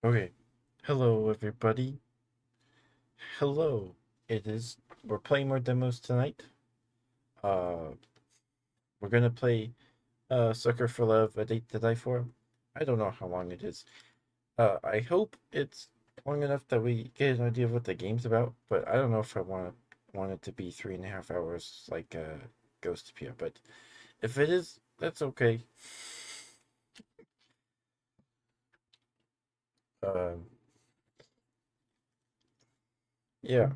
Okay. Hello, everybody. Hello. We're playing more demos tonight. Uh, we're gonna play, Sucker for Love, A Date to Die For. I don't know how long it is. I hope it's long enough that we get an idea of what the game's about, but I don't know if I want it to be 3.5 hours like, Ghostopia, but if it is, that's okay. Um, yeah.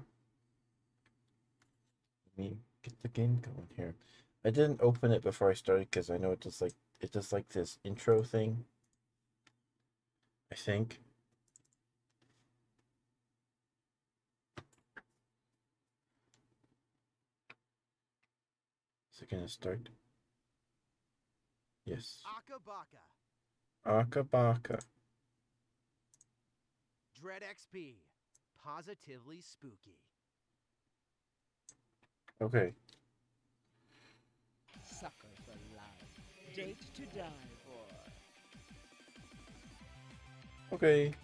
Let me get the game going here. I didn't open it before I started because I know it does like this intro thing. I think. Is it gonna start? Yes. Akabaka. Akabaka. Dread XP. Positively spooky. Okay. Sucker for love. Date to die for. Okay.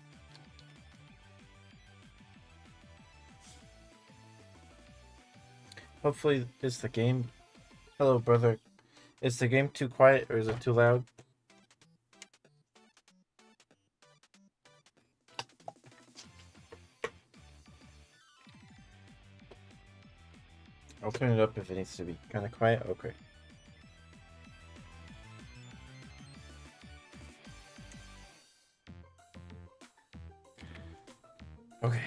Hopefully, is the game. Hello, brother. Is the game too quiet or is it too loud? I'll turn it up if it needs to be kind of quiet. Okay. Okay.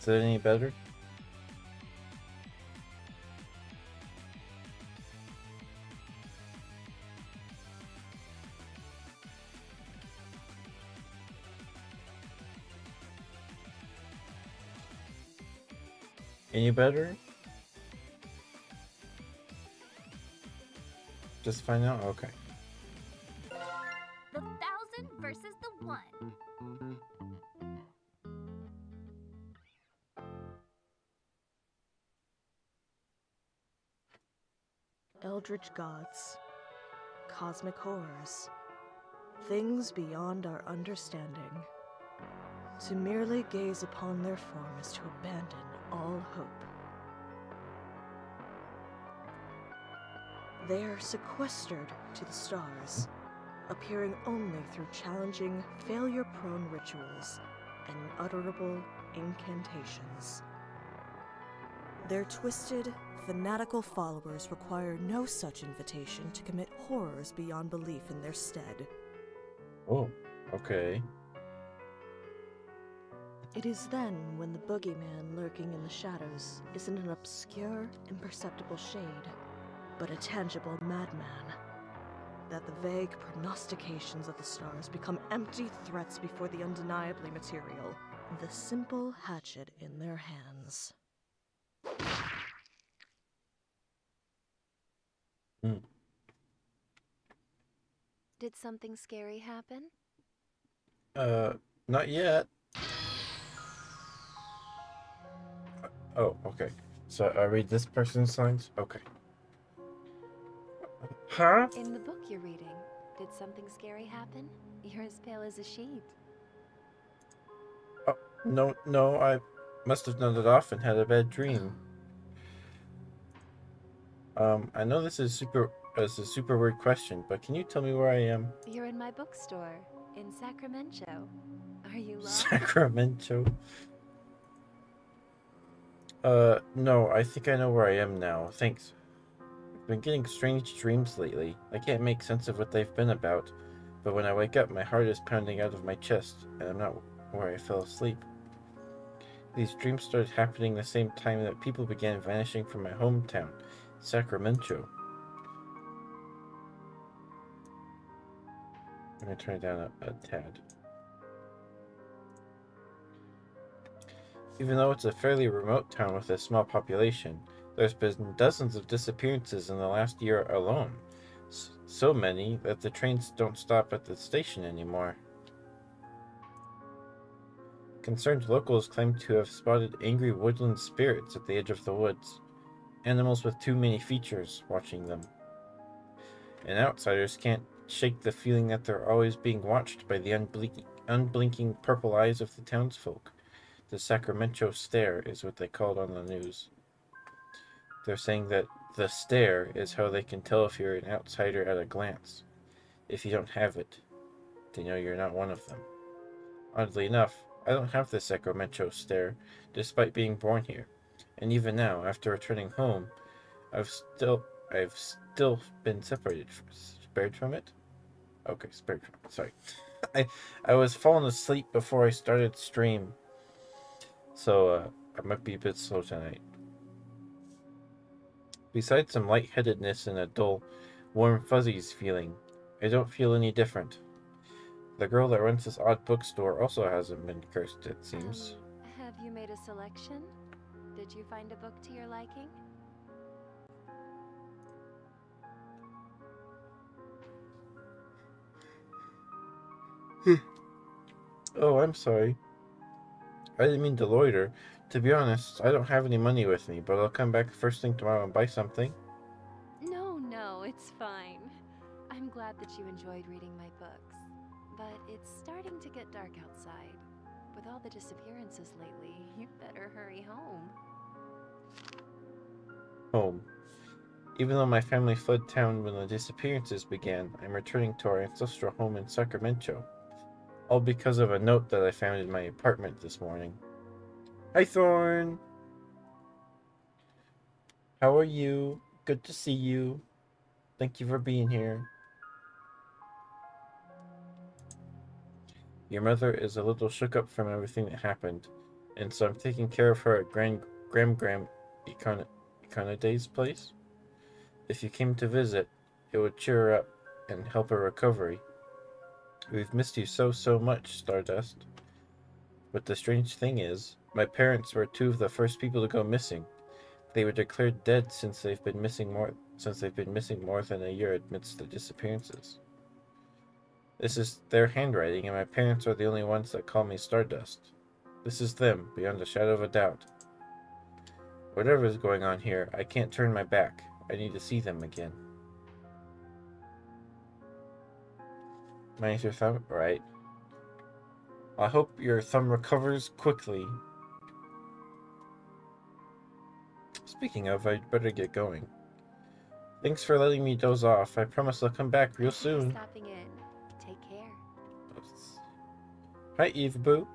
Is it any better? Any better? Just find out? Okay. The 1,000 versus the 1. Eldritch gods, cosmic horrors, things beyond our understanding. To merely gaze upon their form is to abandon all hope. They are sequestered to the stars, appearing only through challenging, failure-prone rituals and unutterable incantations. Their twisted, fanatical followers require no such invitation to commit horrors beyond belief in their stead. Oh, okay. It is then when the boogeyman lurking in the shadows isn't an obscure, imperceptible shade, but a tangible madman, that the vague prognostications of the stars become empty threats before the undeniably material, the simple hatchet in their hands. Hmm. Did something scary happen? Not yet. Oh, okay. So I read this person's signs? Okay. Huh? In the book you're reading, did something scary happen? You're as pale as a sheet. Oh, no, I must have nodded off and had a bad dream. I know this is a super weird question, but can you tell me where I am? You're in my bookstore in Sacramento. Are you lost? Sacramento? No, I think I know where I am now. Thanks. I've been getting strange dreams lately. I can't make sense of what they've been about, but when I wake up, my heart is pounding out of my chest, and I'm not where I fell asleep. These dreams started happening the same time that people began vanishing from my hometown, Sacramento. I'm gonna turn it down a tad. Even though it's a fairly remote town with a small population, there's been dozens of disappearances in the last year alone. So many that the trains don't stop at the station anymore. Concerned locals claim to have spotted angry woodland spirits at the edge of the woods. Animals with too many features watching them. And outsiders can't shake the feeling that they're always being watched by the unblinking purple eyes of the townsfolk. The Sacramento stare is what they call it on the news. They're saying that the stare is how they can tell if you're an outsider at a glance. If you don't have it, they know you're not one of them. Oddly enough, I don't have the Sacramento stare, despite being born here. And even now, after returning home, I've still been spared from it. Okay, spared from it. Sorry, I was falling asleep before I started stream, so I might be a bit slow tonight. Besides some lightheadedness and a dull, warm fuzzies feeling, I don't feel any different. The girl that runs this odd bookstore also hasn't been cursed, it seems. Have you made a selection? Did you find a book to your liking? Oh, I'm sorry. I didn't mean to loiter. To be honest, I don't have any money with me, but I'll come back first thing tomorrow and buy something. No, it's fine. I'm glad that you enjoyed reading my books. But it's starting to get dark outside. With all the disappearances lately, you'd better hurry home. Home. Even though my family fled town when the disappearances began, I'm returning to our ancestral home in Sacramento. All because of a note that I found in my apartment this morning. Hi, Thorn! How are you? Good to see you. Thank you for being here. Your mother is a little shook up from everything that happened, and so I'm taking care of her at Gram Econaday's place. If you came to visit, it would cheer her up and help her recovery. We've missed you so much, Stardust. But the strange thing is, my parents were two of the first people to go missing. They were declared dead since they've been missing more than a year amidst the disappearances. This is their handwriting, and my parents are the only ones that call me Stardust. This is them, beyond a shadow of a doubt. Whatever is going on here, I can't turn my back. I need to see them again. Minus your thumb? Right. I hope your thumb recovers quickly. Speaking of, I'd better get going. Thanks for letting me doze off. I promise I'll come back real soon. Stopping in. Take care. Hi, Eve Boo.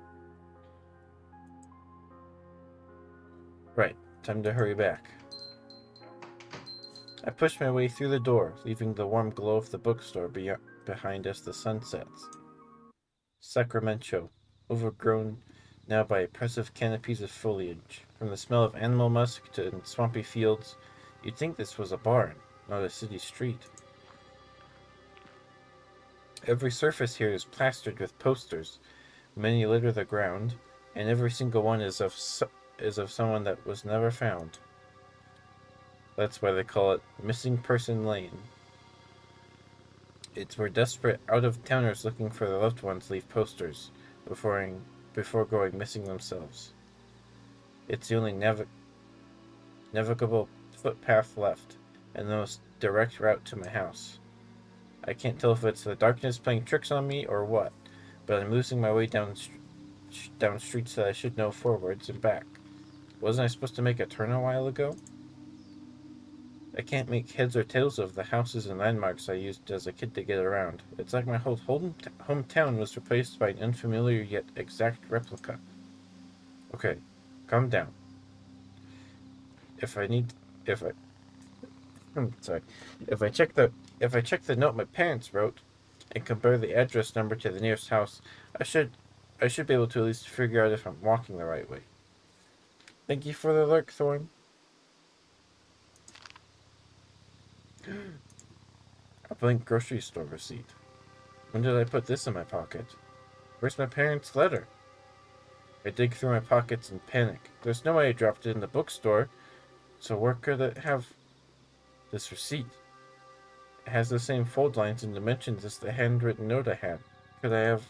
Right, time to hurry back. I push my way through the door, leaving the warm glow of the bookstore behind as the sun sets. Sacramento, overgrown now by oppressive canopies of foliage. From the smell of animal musk to swampy fields, you'd think this was a barn, not a city street. Every surface here is plastered with posters. Many litter the ground, and every single one is of someone that was never found. That's why they call it Missing Person Lane. It's where desperate out-of-towners looking for their loved ones leave posters before going missing themselves. It's the only navigable footpath left, and the most direct route to my house. I can't tell if it's the darkness playing tricks on me or what, but I'm losing my way down streets that I should know forwards and back. Wasn't I supposed to make a turn a while ago? I can't make heads or tails of the houses and landmarks I used as a kid to get around. It's like my whole hometown was replaced by an unfamiliar yet exact replica. Okay, calm down. If I check the note my parents wrote and compare the address number to the nearest house, I should be able to at least figure out if I'm walking the right way. Thank you for the lurk, Thorn. A blank grocery store receipt. When did I put this in my pocket? Where's my parents' letter? I dig through my pockets in panic. There's no way I dropped it in the bookstore, so where could it have this receipt? It has the same fold lines and dimensions as the handwritten note I had. Could I have...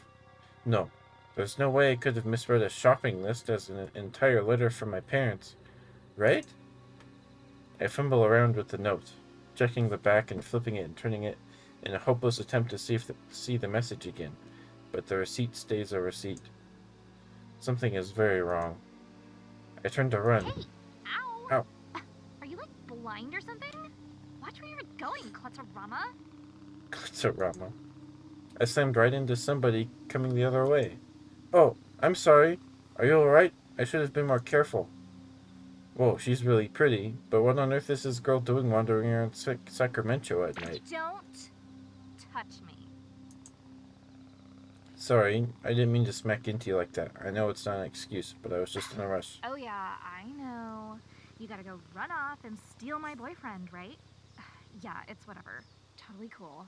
No. There's no way I could have misread a shopping list as an entire letter from my parents. Right? I fumble around with the note, checking the back and flipping it and turning it in a hopeless attempt to see the message again. But the receipt stays a receipt. Something is very wrong. I turn to run. Hey! Ow! Ow. Are you, like, blind or something? Watch where you're going, Clutterama. Clutterama. I slammed right into somebody coming the other way. Oh, I'm sorry. Are you alright? I should have been more careful. Whoa, she's really pretty, but what on earth is this girl doing wandering around Sacramento at night? Don't touch me. Sorry, I didn't mean to smack into you like that. I know it's not an excuse, but I was just in a rush. Oh yeah, I know. You gotta go run off and steal my boyfriend, right? Yeah, it's whatever. Totally cool.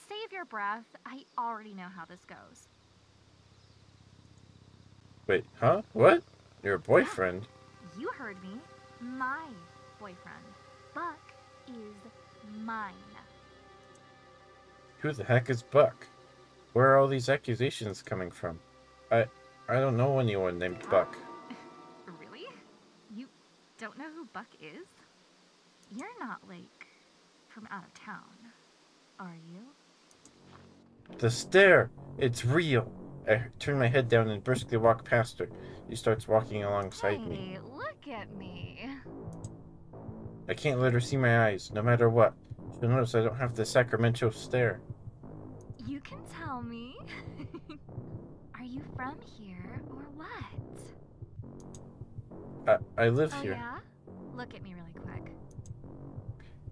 Save your breath. I already know how this goes. Wait, huh? What? Your boyfriend? Yeah, you heard me. My boyfriend. Buck is mine. Who the heck is Buck? Where are all these accusations coming from? I don't know anyone named Buck. Really? You don't know who Buck is? You're not, like, from out of town, are you? The stare! It's real! I turn my head down and briskly walk past her. She starts walking alongside me. Hey, look at me. I can't let her see my eyes, no matter what. She'll notice I don't have the Sacramento stare. You can tell me. Are you from here or what? I live Oh here. yeah? Look at me really quick.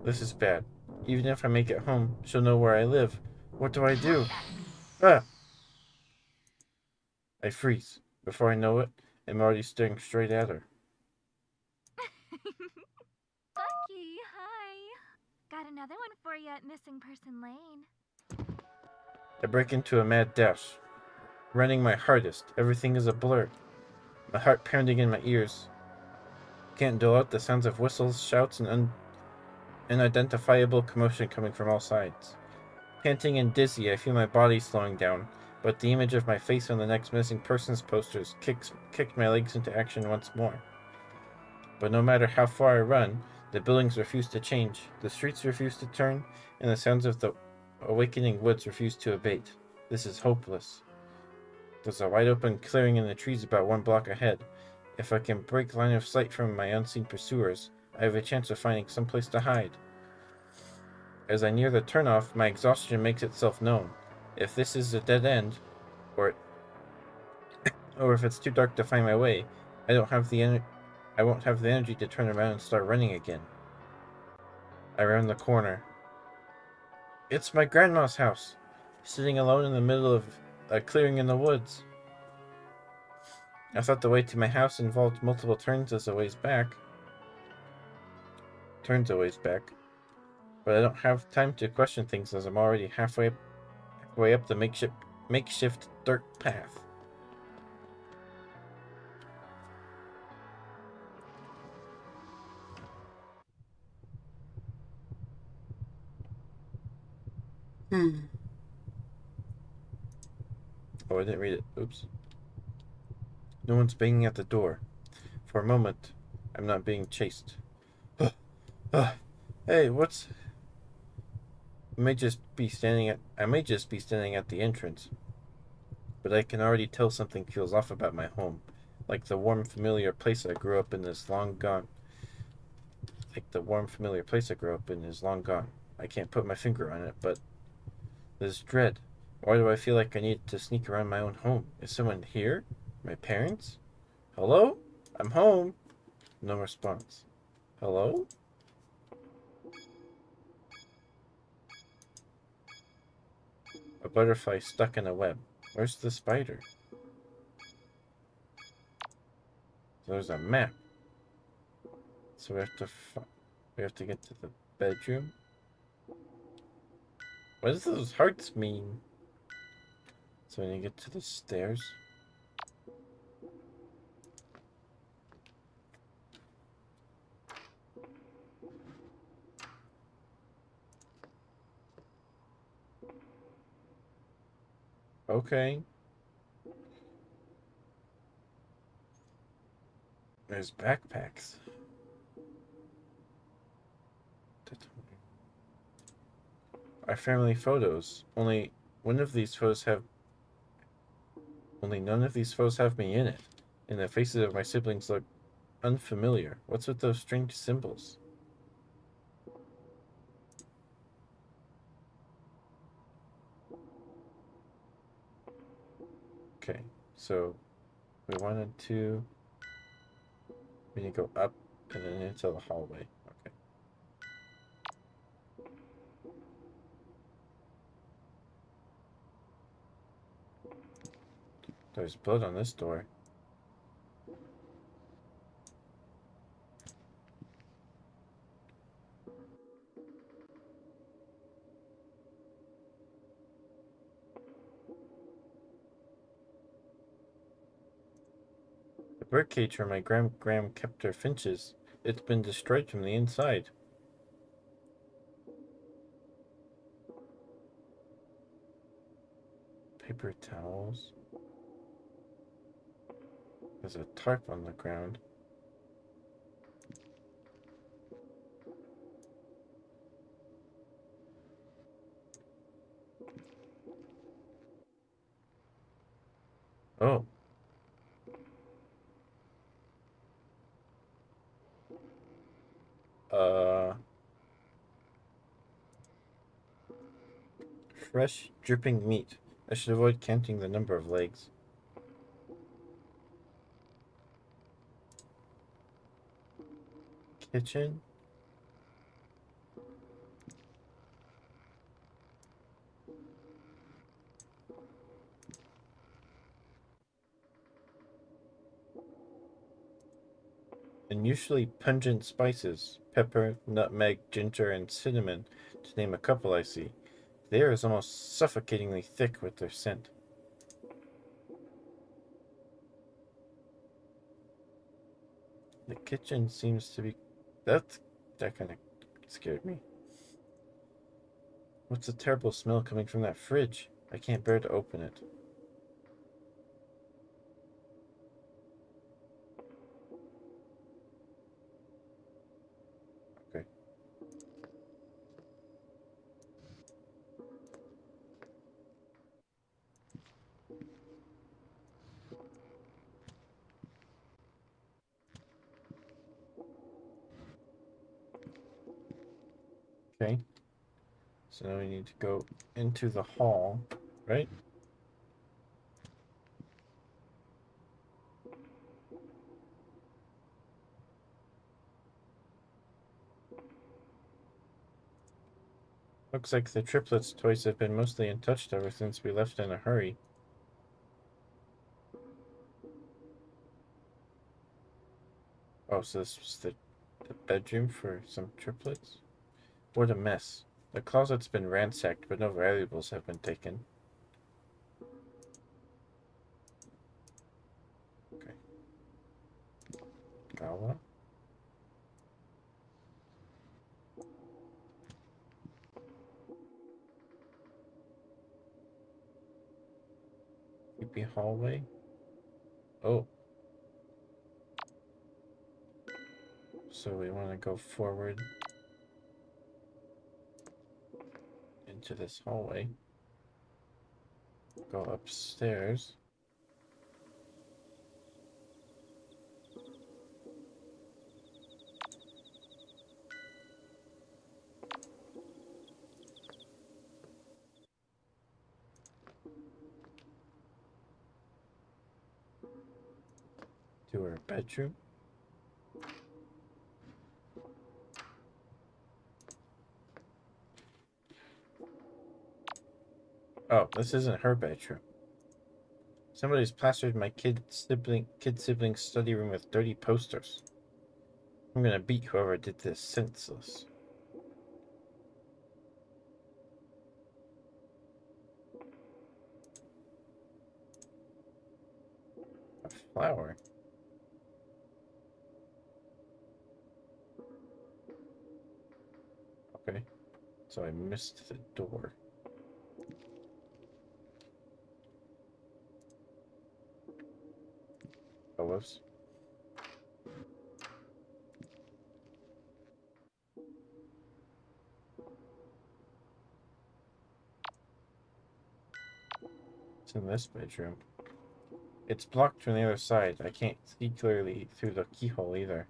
This is bad. Even if I make it home, she'll know where I live. What do I do? Look at me. Ah! I freeze. Before I know it, I'm already staring straight at her. Bucky, hi. Got another one for you at Missing Person Lane. I break into a mad dash, running my hardest. Everything is a blur. My heart pounding in my ears. Can't dull out the sounds of whistles, shouts, and unidentifiable commotion coming from all sides. Panting and dizzy, I feel my body slowing down, but the image of my face on the next missing persons posters kicked my legs into action once more. But no matter how far I run, the buildings refuse to change, the streets refuse to turn, and the sounds of the awakening woods refuse to abate. This is hopeless. There's a wide open clearing in the trees about 1 block ahead. If I can break line of sight from my unseen pursuers, I have a chance of finding some place to hide. As I near the turnoff, my exhaustion makes itself known. If this is a dead end, or if it's too dark to find my way, I won't have the energy to turn around and start running again. I round the corner. It's my grandma's house, sitting alone in the middle of a clearing in the woods. I thought the way to my house involved multiple turns a ways back, but I don't have time to question things as I'm already halfway up the makeshift dirt path. Oh, I didn't read it. Oops. No one's banging at the door. For a moment, I'm not being chased. Hey, what's... I may just be standing at the entrance. But I can already tell something feels off about my home. Like the warm, familiar place I grew up in is long gone. I can't put my finger on it, but... This dread. Why do I feel like I need to sneak around my own home? Is someone here? My parents? Hello? I'm home. No response. Hello? A butterfly stuck in a web. Where's the spider? There's a map. So we have to get to the bedroom. What does those hearts mean? So when you get to the stairs. Okay. There's backpacks. Our family photos. Only none of these photos have me in it. And the faces of my siblings look unfamiliar. What's with those strange symbols? Okay, so we need to go up and then into the hallway. Okay. There's blood on this door. The birdcage where my Graham kept her finches. It's been destroyed from the inside. Paper towels. There's a tarp on the ground. Oh. Fresh, dripping meat. I should avoid counting the number of legs. Kitchen. Unusually pungent spices. Pepper, nutmeg, ginger, and cinnamon, to name a couple I see. The air is almost suffocatingly thick with their scent. The kitchen seems to be... That kind of scared me. What's the terrible smell coming from that fridge? I can't bear to open it. Okay. Okay. So now we need to go into the hall, right? Looks like the triplets' toys have been mostly untouched ever since we left in a hurry. Oh, so this was the bedroom for some triplets? What a mess. The closet's been ransacked, but no valuables have been taken. Okay. Gawa? Creepy hallway? Oh. So we want to go forward into this hallway. Go upstairs. To our bedroom. Oh, this isn't her bedroom. Somebody's plastered my kid sibling study room with dirty posters. I'm gonna beat whoever did this senseless. A flower. Okay. So I missed the door. Oh, whoops. What's in this bedroom? It's blocked from the other side. I can't see clearly through the keyhole either.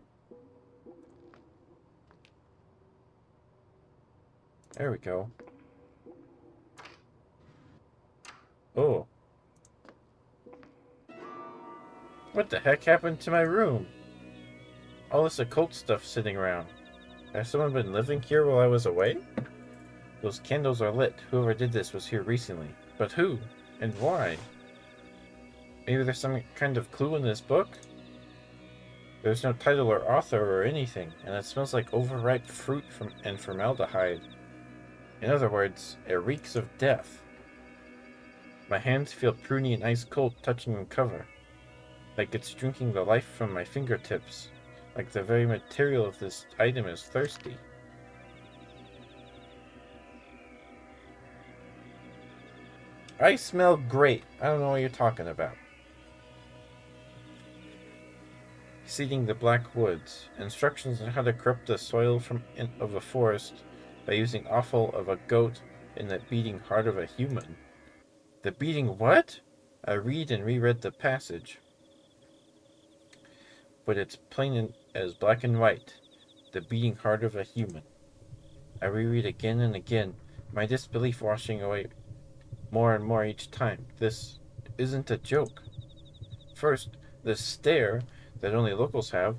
There we go. Oh. What the heck happened to my room? All this occult stuff sitting around. Has someone been living here while I was away? Those candles are lit. Whoever did this was here recently. But who? And why? Maybe there's some kind of clue in this book? There's no title or author or anything, and it smells like overripe fruit and formaldehyde. In other words, it reeks of death. My hands feel pruny and ice cold touching the cover, like it's drinking the life from my fingertips, like the very material of this item is thirsty. I smell great. I don't know what you're talking about. Seeding the Black Woods. Instructions on how to corrupt the soil of a forest by using offal of a goat and the beating heart of a human. The beating what? I read and reread the passage. But it's plain as black and white. The beating heart of a human. I reread again and again, my disbelief washing away more and more each time. This isn't a joke. First, the stare that only locals have,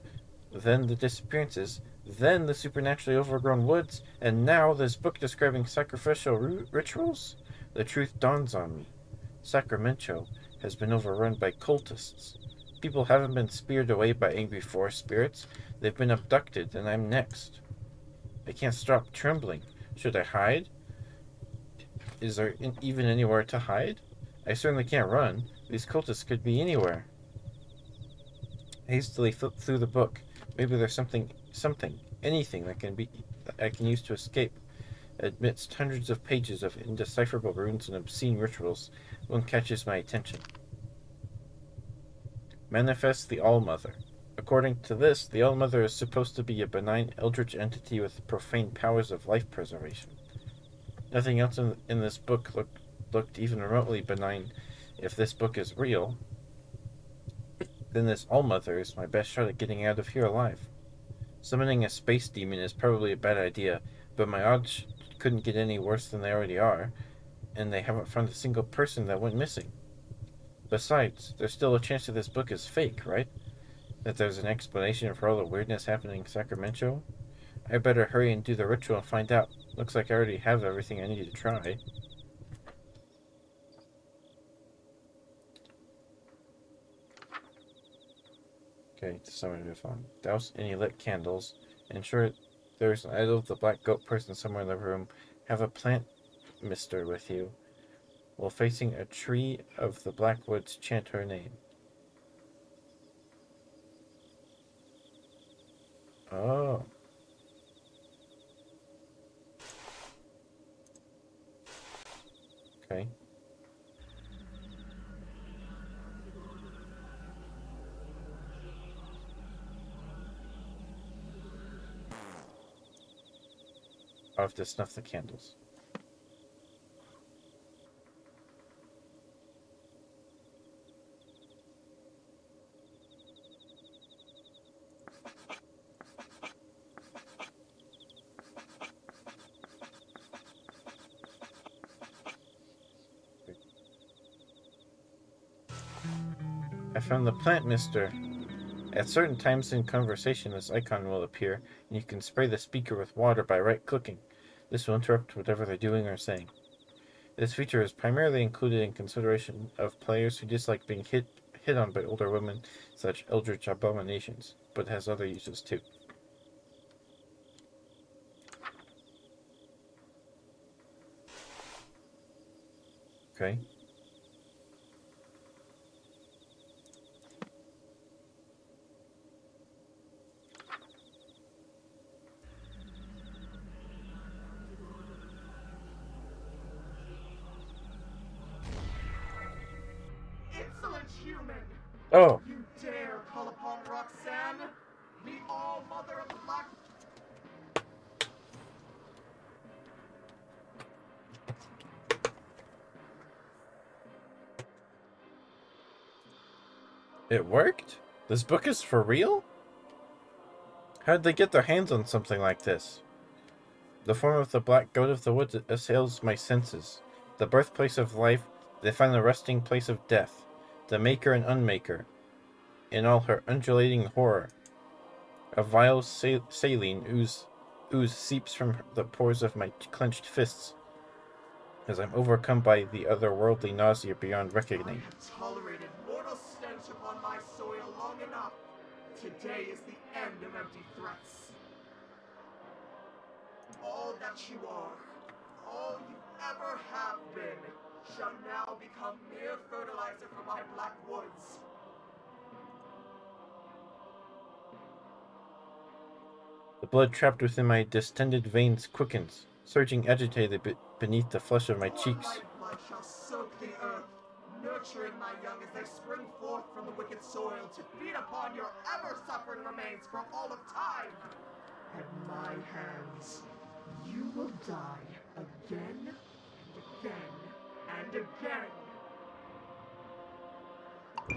then the disappearances, then the supernaturally overgrown woods, and now this book describing sacrificial rituals? The truth dawns on me. Sacramento has been overrun by cultists. People haven't been speared away by angry forest spirits. They've been abducted, and I'm next. I can't stop trembling. Should I hide? Is there even anywhere to hide? I certainly can't run. These cultists could be anywhere. I hastily flipped through the book. Maybe there's something, anything that I can use to escape. Amidst hundreds of pages of indecipherable runes and obscene rituals, one catches my attention. Manifest the All-Mother. According to this, the All-Mother is supposed to be a benign eldritch entity with profane powers of life preservation. Nothing else in this book looked even remotely benign. If this book is real, then this All-Mother is my best shot at getting out of here alive. Summoning a space demon is probably a bad idea, but my odds couldn't get any worse than they already are, and they haven't found a single person that went missing. Besides, there's still a chance that this book is fake, right? That there's an explanation for all the weirdness happening in Sacramento? I better hurry and do the ritual and find out. Looks like I already have everything I need to try. Okay, to summon your phone. Douse any lit candles. Ensure there's an idol of the black goat person somewhere in the room. Have a plant mister with you. While facing a tree of the Blackwoods, chant her name. Oh. Okay. I'll have to snuff the candles. I found the plant mister. At certain times in conversation, this icon will appear, and you can spray the speaker with water by right-clicking. This will interrupt whatever they're doing or saying. This feature is primarily included in consideration of players who dislike being hit on by older women, such eldritch abominations, but has other uses too. Okay. Insolent human! Oh! You dare call upon Roxanne? The All-Mother of the Black... It worked? This book is for real? How did they get their hands on something like this? The form of the black goat of the woods assails my senses. The birthplace of life, they find the resting place of death. The maker and unmaker, in all her undulating horror. A vile saline ooze seeps from the pores of my clenched fists as I'm overcome by the otherworldly nausea beyond I reckoning. have tolerated mortal stench upon my soil long enough. Today is the end of empty threats. All that you are, all you ever have been, shall now become mere fertilizer for my black woods. The blood trapped within my distended veins quickens, surging agitated beneath the flesh of my cheeks. My blood shall soak the earth, nurturing my young as they spring forth from the wicked soil to feed upon your ever-suffering remains for all of time. At my hands, you will die again and again and again.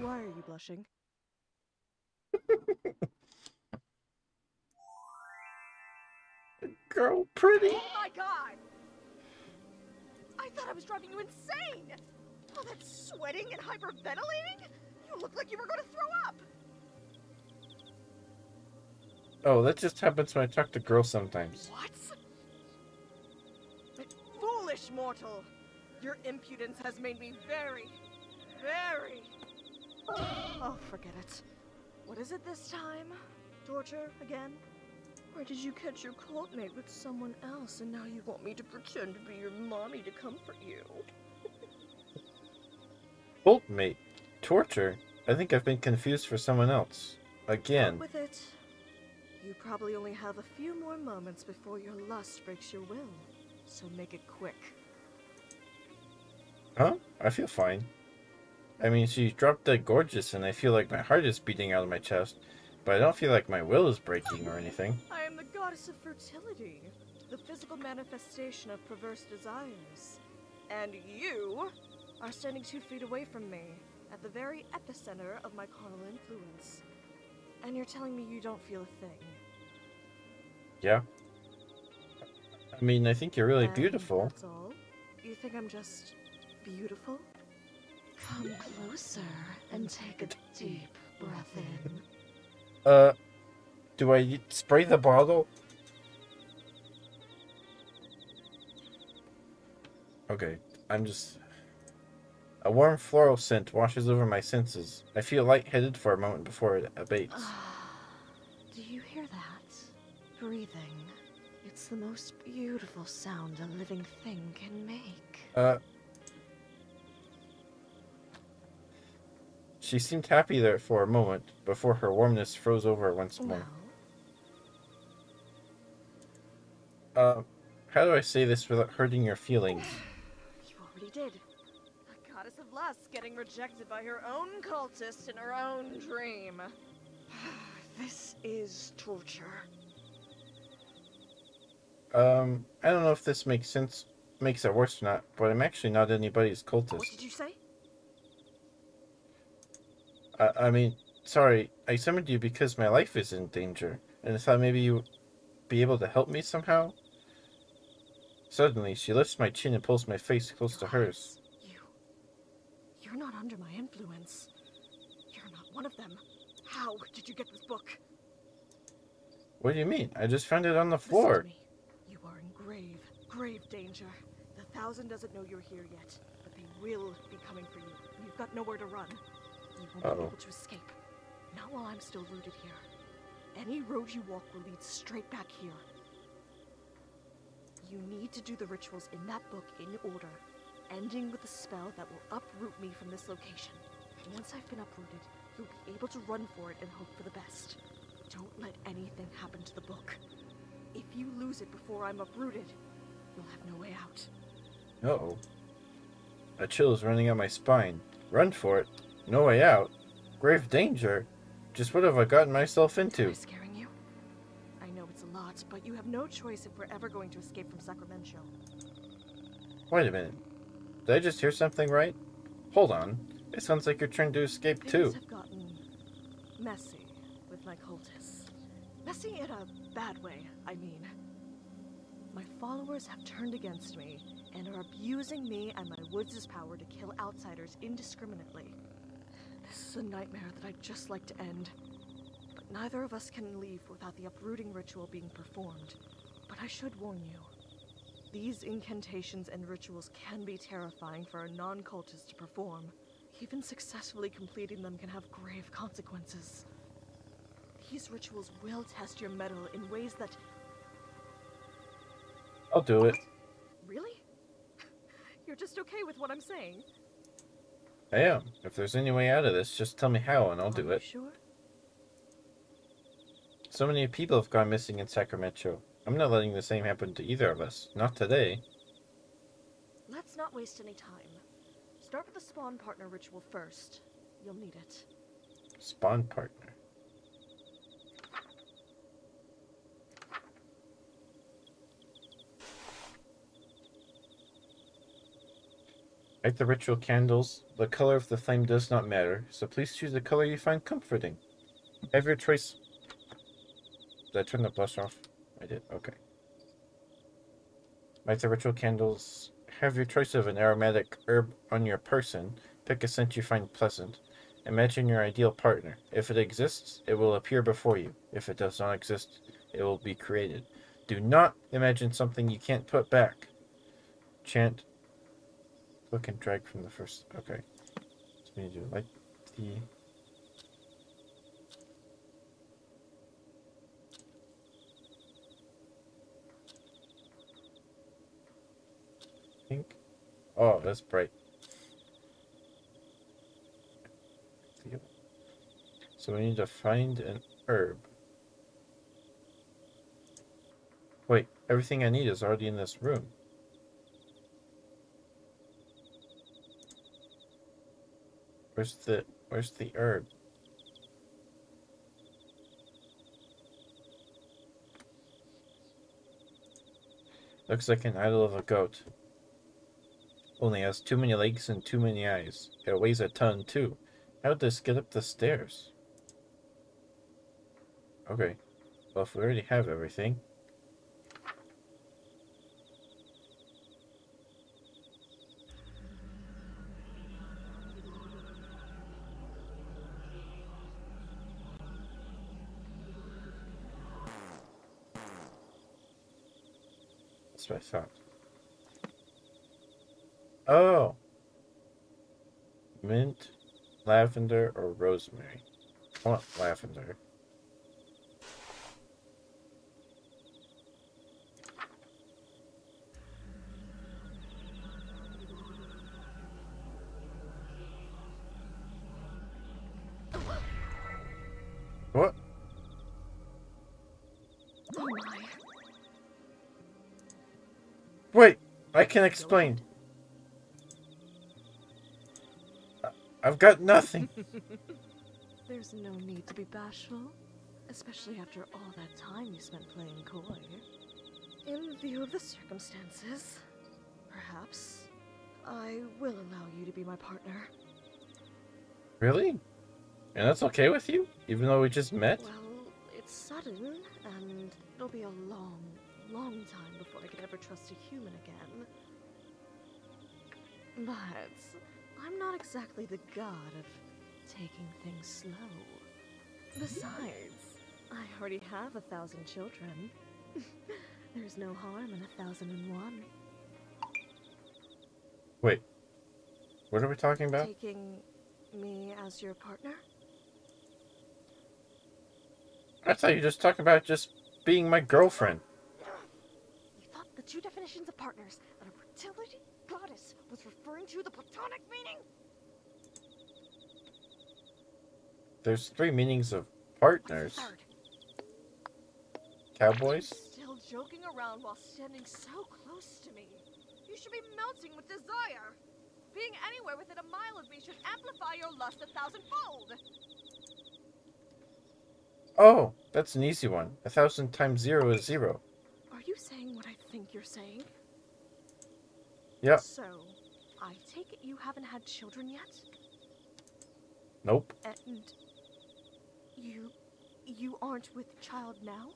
Why are you blushing? Girl, pretty. Oh my god! I thought I was driving you insane! All that sweating and hyperventilating? You look like you were going to throw up! Oh, that just happens when I talk to girls sometimes. What? Foolish mortal! Your impudence has made me very... Oh, forget it. What is it this time? Torture again? Or did you catch your cult mate with someone else and now you want me to pretend to be your mommy to comfort you? Cult mate? Torture? I think I've been confused for someone else. Again. Out with it. You probably only have a few more moments before your lust breaks your will. So make it quick. Huh? I feel fine. I mean, she's drop dead gorgeous and I feel like my heart is beating out of my chest, but I don't feel like my will is breaking or anything. I am the goddess of fertility, the physical manifestation of perverse desires. And you are standing 2 feet away from me, at the very epicenter of my carnal influence. And you're telling me you don't feel a thing. Yeah. I mean, I think you're really And beautiful. that's all? You think I'm just beautiful? Come closer and take a deep breath in. Do I spray the bottle? Okay, I'm just... A warm floral scent washes over my senses. I feel lightheaded for a moment before it abates. Do you hear that? Breathing. It's the most beautiful sound a living thing can make. She seemed happy there for a moment, before her warmness froze over once more. How do I say this without hurting your feelings? You already did. A goddess of lust getting rejected by her own cultist in her own dream. This is torture. I don't know if this makes it worse or not, but I'm actually not anybody's cultist. What did you say? I mean, sorry, I summoned you because my life is in danger, and I thought maybe you would be able to help me somehow? Suddenly, she lifts my chin and pulls my face close to hers. You're not under my influence. You're not one of them. How did you get this book? What do you mean? I just found it on the Listen floor. to me. You are in grave danger. The Thousand doesn't know you're here yet, but they will be coming for you. You've got nowhere to run. You won't be able to escape. Not while I'm still rooted here. Any road you walk will lead straight back here. You need to do the rituals in that book in order, ending with a spell that will uproot me from this location. Once I've been uprooted, you'll be able to run for it and hope for the best. Don't let anything happen to the book. If you lose it before I'm uprooted, you'll have no way out. Uh-oh. A chill is running up my spine. Run for it. No way out. Grave danger. Just what have I gotten myself into? Am I scaring you? I know it's a lot, but you have no choice if we're ever going to escape from Sacramento. Wait a minute. Did I just hear something right? Hold on. It sounds like you're trying to escape too. Things have gotten messy with my cultists. Messy in a bad way, I mean. My followers have turned against me and are abusing me and my woods' power to kill outsiders indiscriminately. This is a nightmare that I'd just like to end. But neither of us can leave without the uprooting ritual being performed. But I should warn you. These incantations and rituals can be terrifying for a non-cultist to perform. Even successfully completing them can have grave consequences. These rituals will test your mettle in ways that... I'll do it. Really? You're just okay with what I'm saying? I am. If there's any way out of this, just tell me how and I'll do it. Sure? So many people have gone missing in Sacramento. I'm not letting the same happen to either of us. Not today. Let's not waste any time. Start with the spawn partner ritual first. You'll need it. Spawn partner. Light the ritual candles. The color of the flame does not matter, so please choose the color you find comforting. Have your choice. Did I turn the blush off? I did, okay. Light the ritual candles. Have your choice of an aromatic herb on your person. Pick a scent you find pleasant. Imagine your ideal partner. If it exists, it will appear before you. If it does not exist, it will be created. Do not imagine something you can't put back. Chant. Click and drag from the first. Okay. So we need to light the. Pink. Oh, that's bright. So we need to find an herb. Wait, everything I need is already in this room. Where's the herb? Looks like an idol of a goat. Only has too many legs and too many eyes. It weighs a ton too. How did this get up the stairs? Okay. Well, if we already have everything. That's what I thought. Oh! Mint, lavender, or rosemary? I want lavender. What? Oh my. Wait! I can explain. I've got nothing. There's no need to be bashful, especially after all that time you spent playing coy. In view of the circumstances, perhaps I will allow you to be my partner. Really? And that's okay with you? Even though we just met? Well, it's sudden, and it'll be a long, long time before I could ever trust a human again. But I'm not exactly the god of taking things slow. Besides, I already have 1,000 children. There's no harm in 1,001. Wait. What are we talking about? Taking me as your partner? I thought you just talked about just being my girlfriend. You thought the two definitions of partners that a fertility goddess was referring to the platonic meaning? There's 3 meanings of What's partners. the third? Cowboys? Still joking around while standing so close to me. You should be melting with desire. Being anywhere within a mile of me should amplify your lust 1,000-fold. Oh, that's an easy one. 1,000 times 0 is 0. Are you saying what I think you're saying? Yep. So, I take it you haven't had children yet? Nope. And You aren't with child now?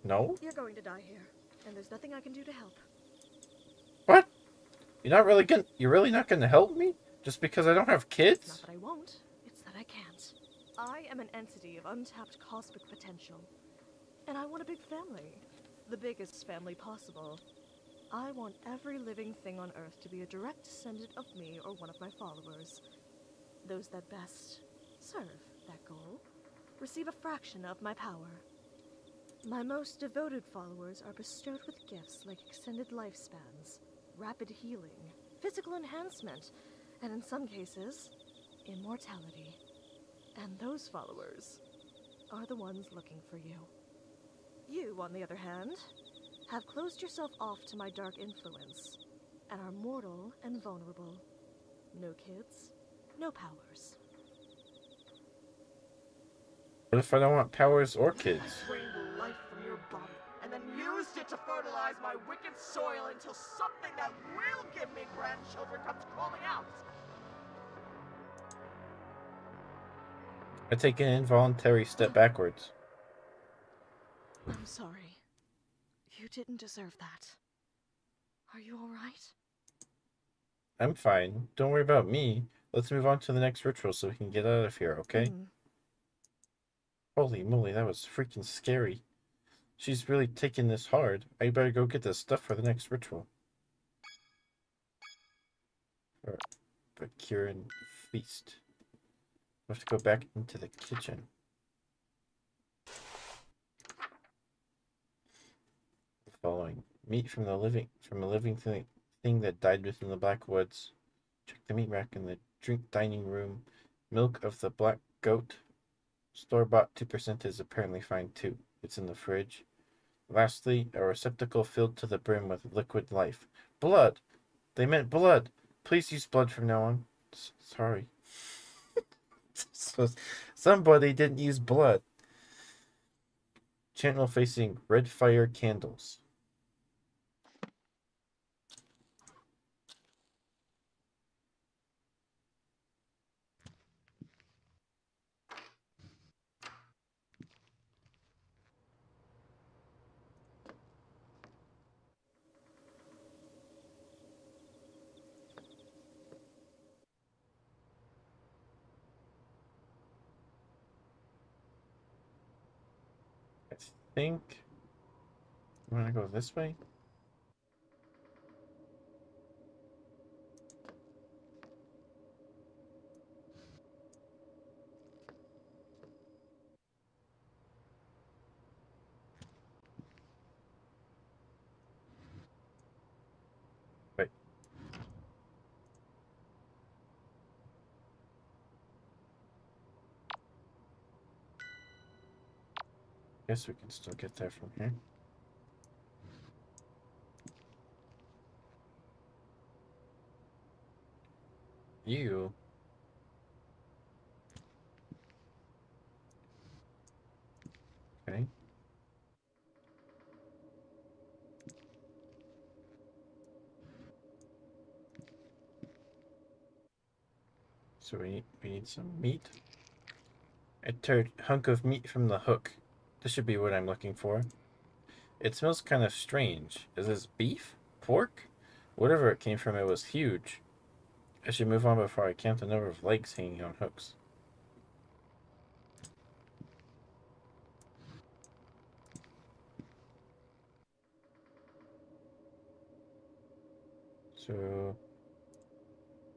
No? You're going to die here, and there's nothing I can do to help. What? You're really not gonna help me? Just because I don't have It's kids? not that I won't, it's that I can't. I am an entity of untapped cosmic potential, and I want a big family. The biggest family possible. I want every living thing on Earth to be a direct descendant of me or one of my followers. Those that best serve that goal receive a fraction of my power. My most devoted followers are bestowed with gifts like extended lifespans, rapid healing, physical enhancement, and in some cases, immortality. And those followers are the ones looking for you. You, on the other hand, have closed yourself off to my dark influence, and are mortal and vulnerable. No kids, no powers. What if I don't want powers or kids? Drained life from your body, and then used it to fertilize my wicked soil until something that will give me grandchildren comes crawling out. I take an involuntary step backwards. I'm sorry. You didn't deserve that. Are you alright? I'm fine. Don't worry about me. Let's move on to the next ritual so we can get out of here, okay? Holy moly, that was freaking scary. She's really taking this hard. I better go get the stuff for the next ritual. Or Bakuran feast. I have to go back into the kitchen. The following: meat from a living thing that died within the black woods. Check the meat rack in the dining room. Milk of the black goat. Store-bought 2% is apparently fine too. It's in the fridge. Lastly, a receptacle filled to the brim with liquid life. Blood! They meant blood! Please use blood from now on. Sorry. So, somebody didn't use blood. Channel facing red fire candles. I think I'm gonna go this way. Right. Guess we can still get there from here. You. Okay. So we need some meat. A hunk of meat from the hook. This should be what I'm looking for. It smells kind of strange. Is this beef? Pork? Whatever it came from, it was huge. I should move on before I count the number of legs hanging on hooks. So,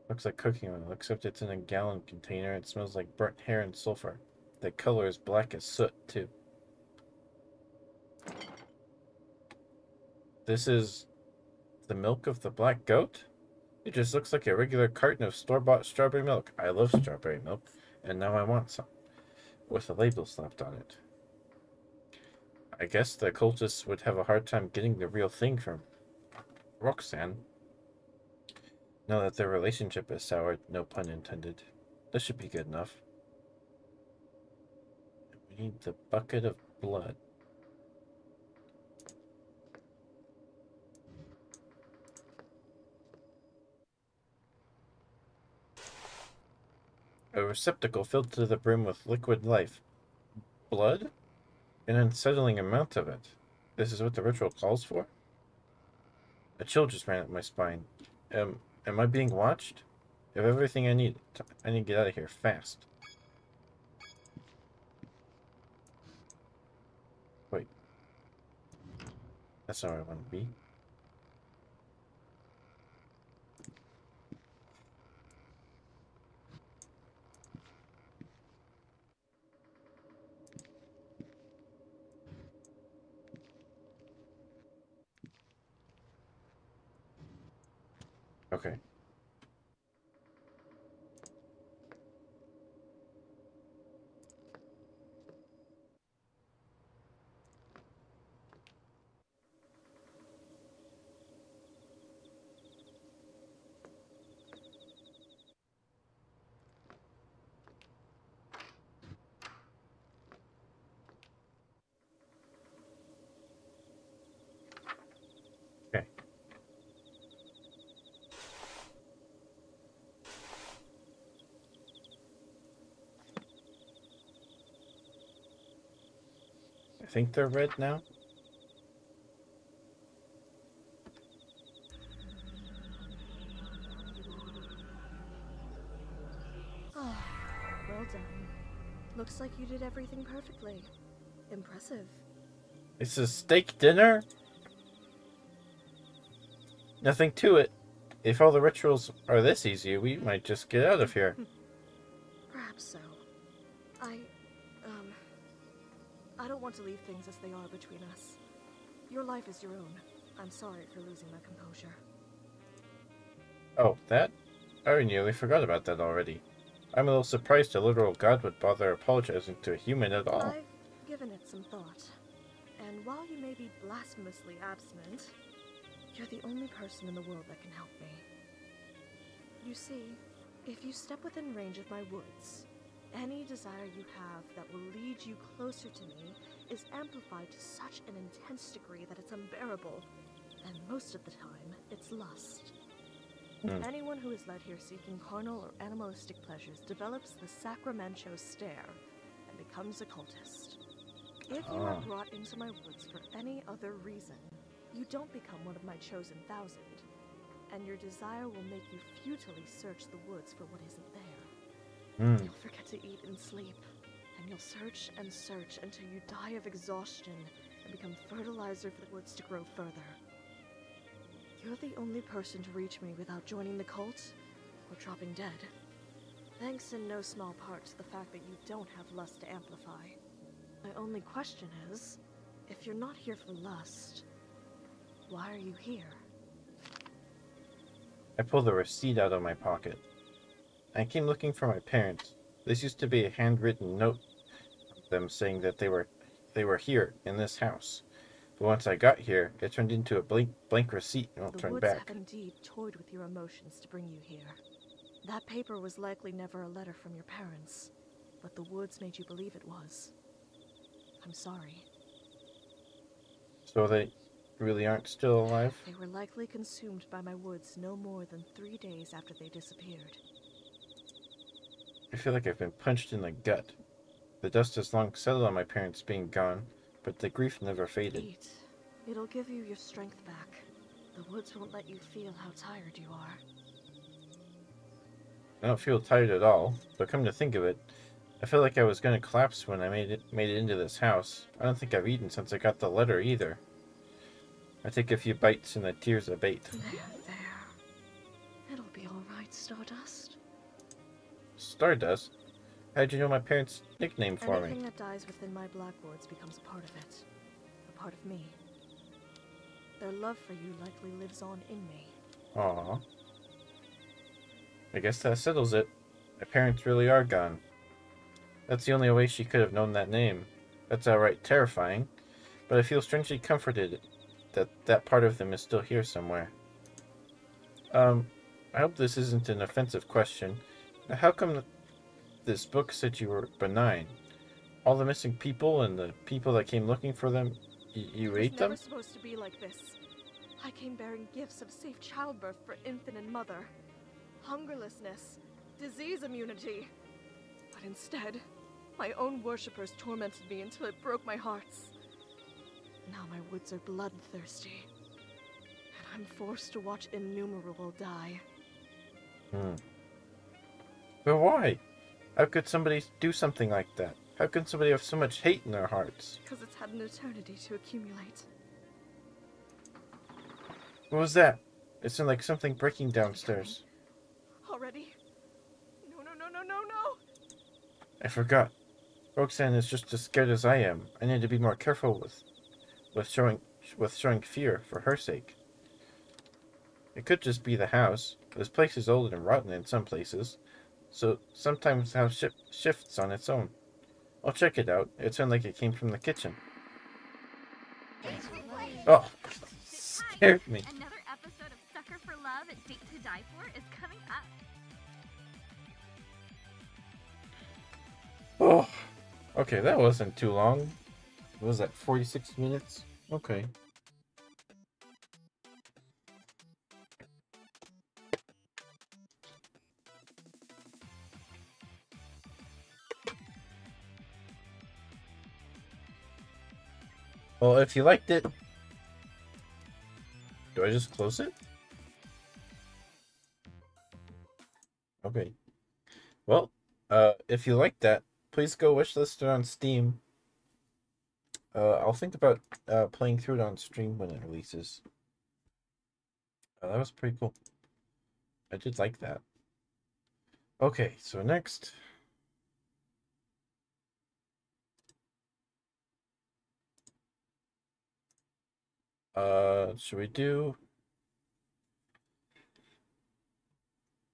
looks like cooking oil, except it's in a gallon container. It smells like burnt hair and sulfur. The color is black as soot, too. This is the milk of the black goat? It just looks like a regular carton of store-bought strawberry milk. I love strawberry milk, and now I want some, with a label slapped on it. I guess the cultists would have a hard time getting the real thing from Roxanne. Now that their relationship is soured, no pun intended. This should be good enough. We need the bucket of blood. A receptacle filled to the brim with liquid life. Blood? An unsettling amount of it. This is what the ritual calls for? A chill just ran up my spine. Am I being watched? I have everything I need. I need to get out of here fast. Wait. That's not where I want to be. Okay. Okay. I think they're red now. Oh, well done. Looks like you did everything perfectly. Impressive. It's a steak dinner? Nothing to it. If all the rituals are this easy, we might just get out of here. Perhaps so. I don't want to leave things as they are between us. Your life is your own. I'm sorry for losing my composure. Oh, that? I nearly forgot about that already. I'm a little surprised a literal god would bother apologizing to a human at all. I've given it some thought. And while you may be blasphemously abstinent, you're the only person in the world that can help me. You see, if you step within range of my woods, any desire you have that will lead you closer to me is amplified to such an intense degree that it's unbearable. And most of the time, it's lust. Anyone who is led here seeking carnal or animalistic pleasures develops the Sacramento stare and becomes a cultist. If you are brought into my woods for any other reason, you don't become one of my chosen 1,000, and your desire will make you futilely search the woods for what isn't there. You'll forget to eat and sleep, and you'll search and search until you die of exhaustion and become fertilizer for the woods to grow further. You're the only person to reach me without joining the cult or dropping dead. Thanks in no small part to the fact that you don't have lust to amplify. My only question is, if you're not here for lust, why are you here? I pulled a receipt out of my pocket. I came looking for my parents. This used to be a handwritten note of them saying that they were here in this house. But once I got here, it turned into a blank receipt and won't turn back. The woods have indeed toyed with your emotions to bring you here. That paper was likely never a letter from your parents, but the woods made you believe it was. I'm sorry. So they really aren't still alive? They were likely consumed by my woods no more than 3 days after they disappeared. I feel like I've been punched in the gut. The dust has long settled on my parents being gone, but the grief never faded. Eat. It'll give you your strength back. The woods won't let you feel how tired you are. I don't feel tired at all, but come to think of it, I feel like I was going to collapse when I made it into this house. I don't think I've eaten since I got the letter either. I take a few bites and the tears abate. There. It'll be alright, Stardust. Stardust? How'd you know my parents' nickname for Anything me? that dies within my blackboards becomes a part of it. A part of me. Their love for you likely lives on in me. Aww. I guess that settles it. My parents really are gone. That's the only way she could have known that name. That's outright terrifying, but I feel strangely comforted that that part of them is still here somewhere. I hope this isn't an offensive question. How come this book said you were benign? All the missing people and the people that came looking for them, you ate them? It was never supposed to be like this. I came bearing gifts of safe childbirth for infant and mother, hungerlessness, disease immunity, instead, my own worshippers tormented me until it broke my hearts. Now my woods are bloodthirsty, and I'm forced to watch innumerable die. But why? How could somebody do something like that? How can somebody have so much hate in their hearts? Because it's had an eternity to accumulate. What was that? It sounded like something breaking downstairs. Already? No, no, no, no, no, no! I forgot. Roxanne is just as scared as I am. I need to be more careful with showing fear for her sake. It could just be the house. This place is old and rotten in some places, so sometimes the house shifts on its own. I'll check it out. It sounded like it came from the kitchen. Oh, scared me. Another episode of Sucker for Love at Date to Die For is coming up. Oh, okay, that wasn't too long. What was that, 46 minutes? Okay. Well, if you liked it, do I just close it? Okay. Well, if you liked that, please go wishlist it on Steam. I'll think about playing through it on stream when it releases. That was pretty cool. I did like that. Okay, so next. Should we do?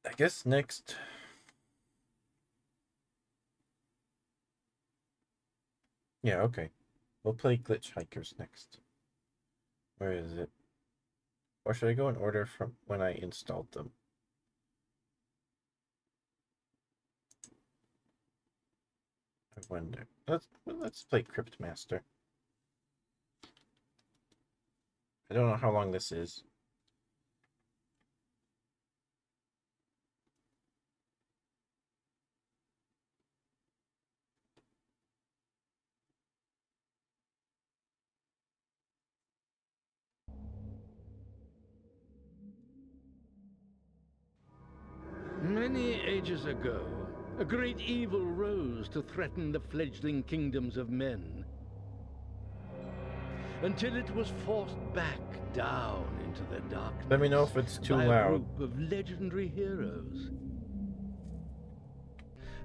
I guess next. Yeah, okay. We'll play Glitch Hikers next. Where is it? Or should I go in order from when I installed them? I wonder. Let's play Cryptmaster. I don't know how long this is. Many ages ago, a great evil rose to threaten the fledgling kingdoms of men, until it was forced back down into the darkness. Let me know if it's too by loud. a group of legendary heroes.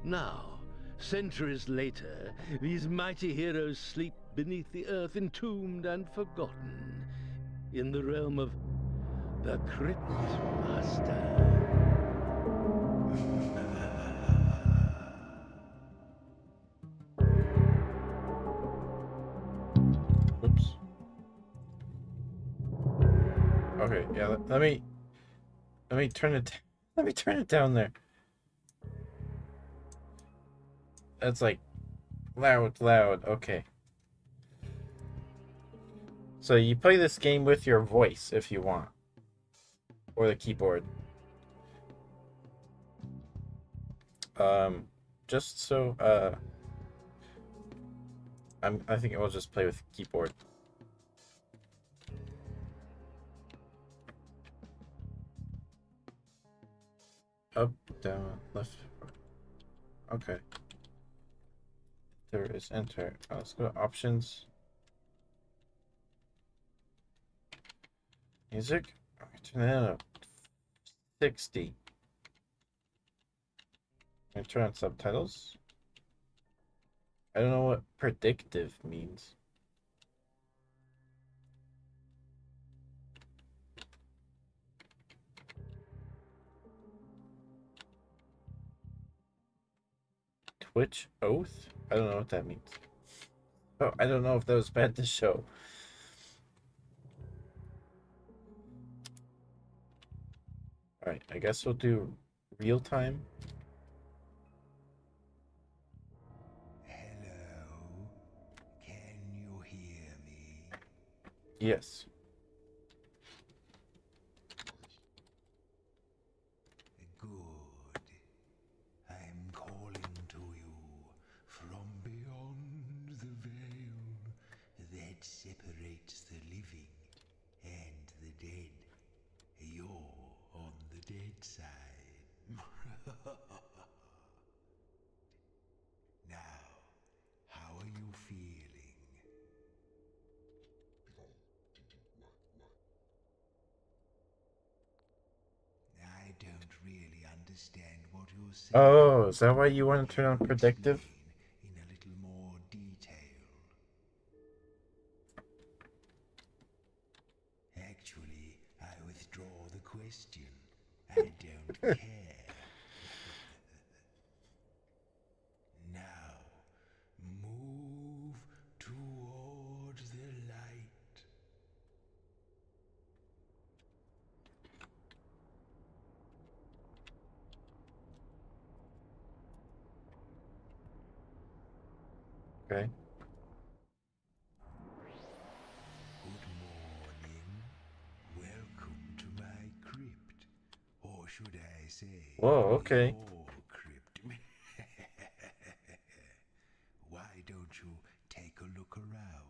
Now, centuries later, these mighty heroes sleep beneath the earth, entombed and forgotten, in the realm of the Cryptmaster. Oops. Okay, yeah. Let me turn it. Let me turn it down there. That's like loud. Okay. So you play this game with your voice if you want, or the keyboard. Just so I think I will just play with keyboard. Up, down, left. Okay. There is enter. Let's go to options. Music. Turn that up. 60. And turn on subtitles. I don't know what predictive means. Twitch oath? I don't know what that means. Oh, I don't know if that was bad to show. Alright, I guess we'll do real time. Hello, can you hear me? Yes. Good. I'm calling to you separates the living and the dead. You're on the dead side. Now, how are you feeling? I don't really understand what you're saying. Oh, is that why you want to turn on predictive? In a little more detail. Actually, I withdraw the question. I don't care. Now, move toward the light. Okay. Good morning. Welcome to my crypt. Or should I say, Whoa, okay. your crypt. Why don't you take a look around?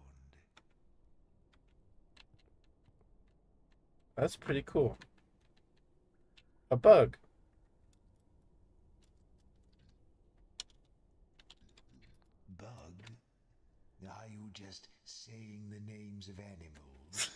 That's pretty cool. A bug. Bug? Are you just saying the names of animals?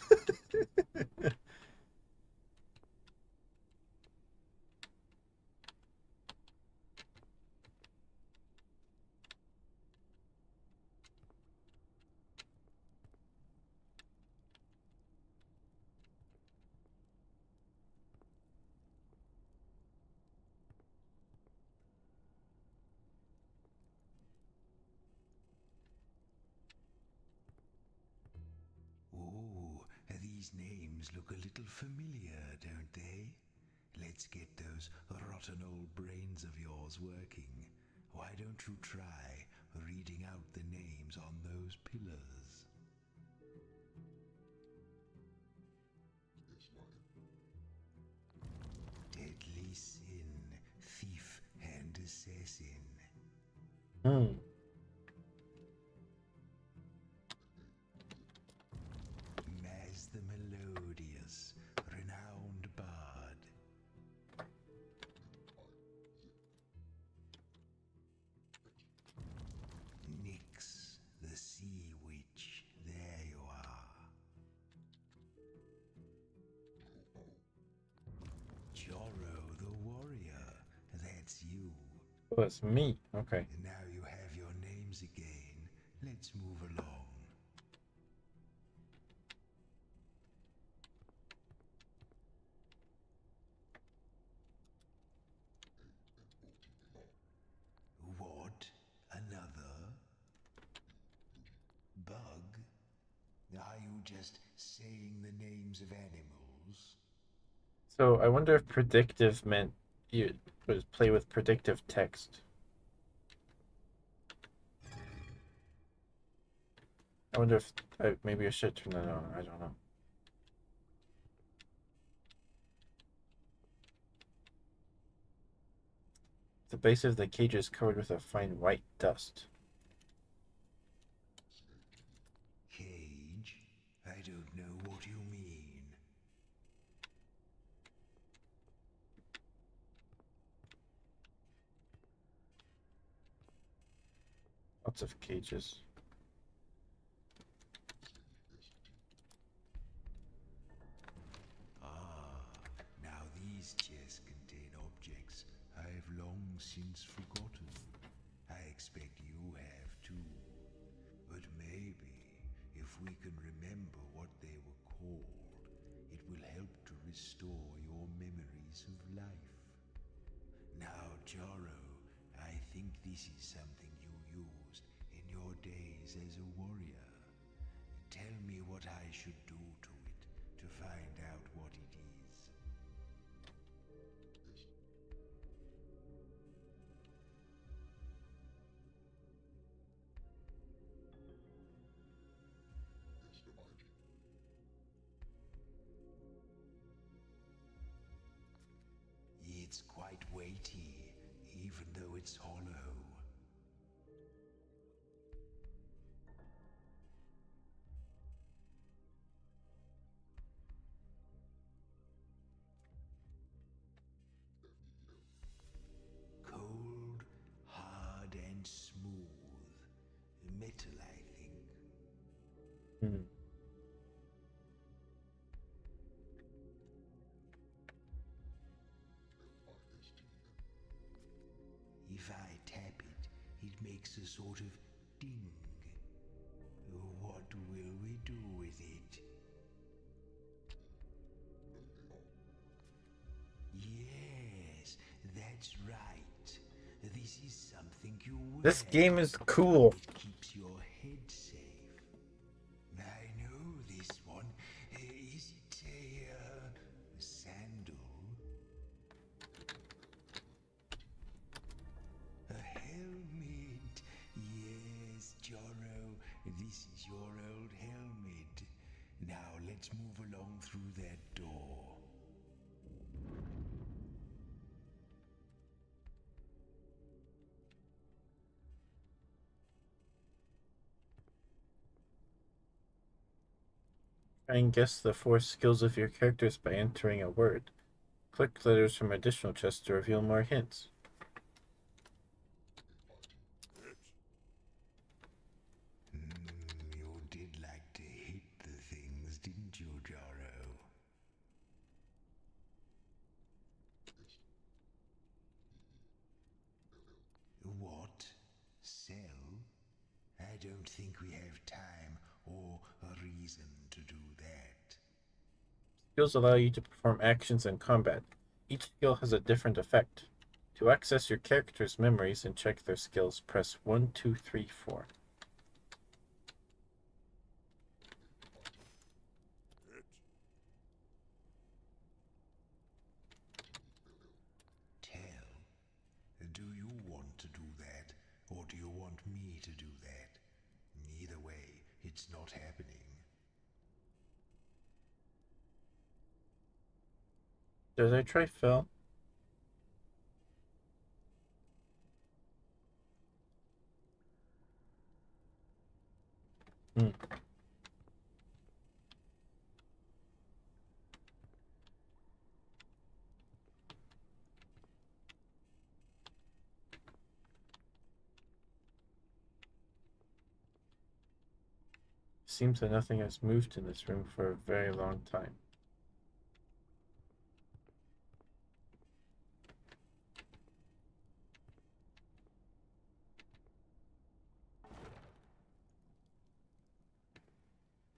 Ooh, these names look a little familiar, don't they? Let's get those rotten old brains of yours working. Why don't you try reading out the names on those pillars? Deadly sin, thief and assassin. Hmm. Maz the Melodious, renowned bard. Nyx, the sea witch, there you are. Jorro the warrior, that's you. Oh, it's me. Okay. And now you have your names again. Let's move along. What? Another? Bug? Are you just saying the names of animals? So I wonder if predictive meant you would play with predictive text. I wonder if maybe I should turn that on. I don't know. The base of the cage is covered with a fine white dust. Cage? I don't know what you mean. Lots of cages. Ah, now these chests contain objects I've long since forgotten. I expect you have too. But maybe, if we can remember what they were called, it will help to restore your memories of life. Now, Jorro, I think this is something you used in your days as a warrior. Tell me what I should do to it to find out what it is. It's quite weighty, even though it's hollow. Hmm. If I tap it makes a sort of ding. What will we do with it? Yes, that's right. This is something you wear. This game is cool. It keeps your head safe. I know this one. Is it a sandal? A helmet. Yes, Joro. This is your old helmet. Now let's move along through that door. Try and guess the 4 skills of your characters by entering a word. Click letters from additional chests to reveal more hints. You did like to hit the things, didn't you, Joro? What? Sell? I don't think we have time or a reason to do that. Skills allow you to perform actions in combat. Each skill has a different effect. To access your character's memories and check their skills, press 1, 2, 3, 4. Tell. Do you want to do that, or do you want me to do that? Either way, it's not happening. Did I try Phil? Seems that nothing has moved in this room for a very long time.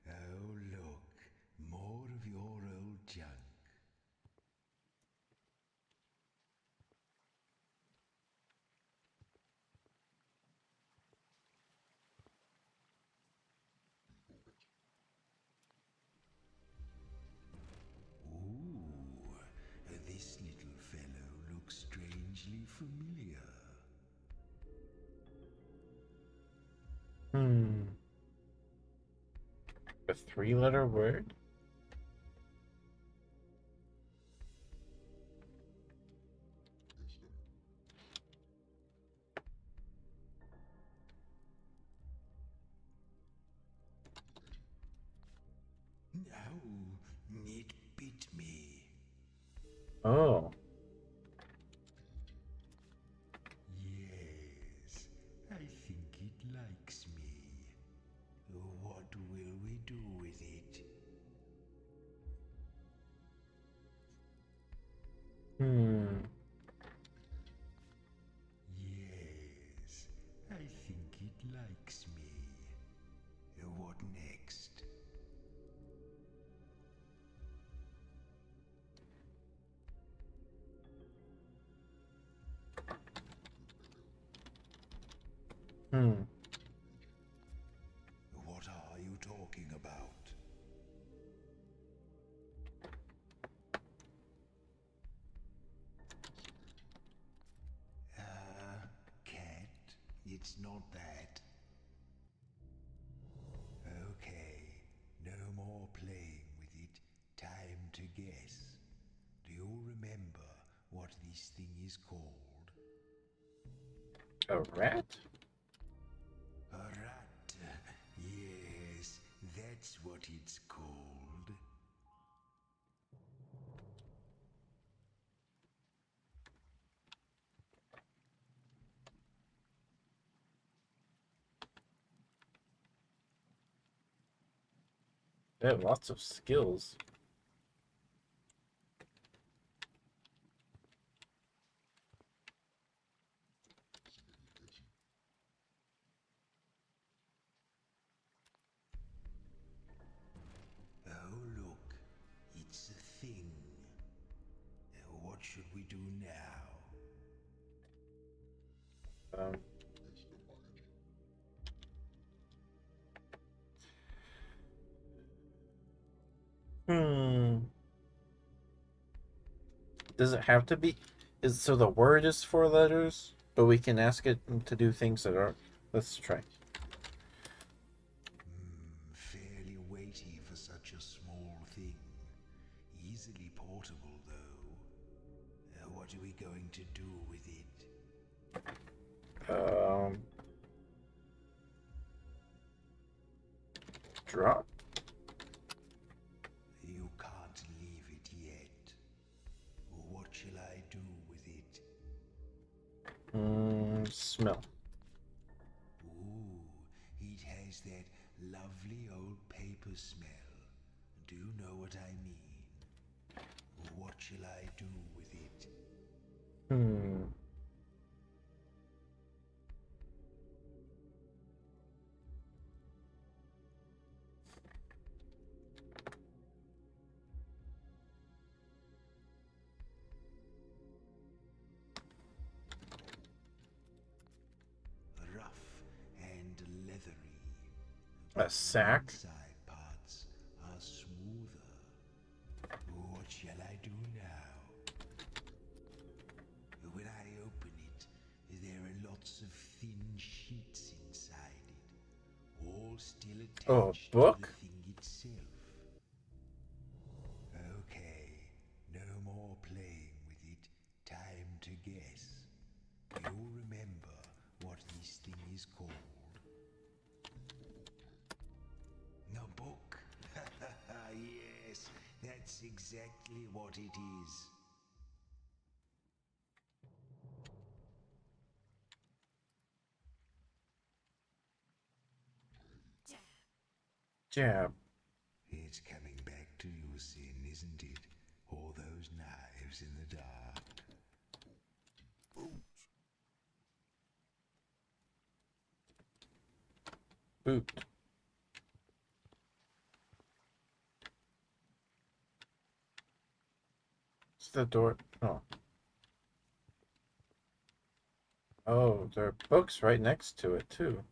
Oh, look. More of your old junk. Ooh, this little fellow looks strangely familiar. A 3-letter word? No, it bit me. Oh. Yes, I think it likes me. What will we do with it? Yes, I think it likes me. What next? What are you talking about? Cat? It's not that. Okay, no more playing with it. Time to guess. Do you remember what this thing is called? A rat? A rat. Yes, that's what it's called. They have lots of skills. Oh, look. It's a thing. What should we do now? Does it have to be? So the word is 4 letters, but we can ask it to do things that aren't. Let's try. Fairly weighty for such a small thing. Easily portable, though. What are we going to do with it? Drop. You can't leave it yet. What shall I do with it? Smell. Ooh, it has that lovely old paper smell. Do you know what I mean? What shall I do with it? Rough and leathery. A sack. Inside parts are smoother. What shall I do now? When I open it, there are lots of thin sheets inside it, all still attached Oh, a book? to the thing itself. Okay, no more playing with it. Time to guess. You'll remember what this thing is called. A book? Yes, that's exactly what it is. Jab. It's coming back to you, Sin, isn't it? All those knives in the dark. Boot. It's the door. Oh. Oh, there are books right next to it, too.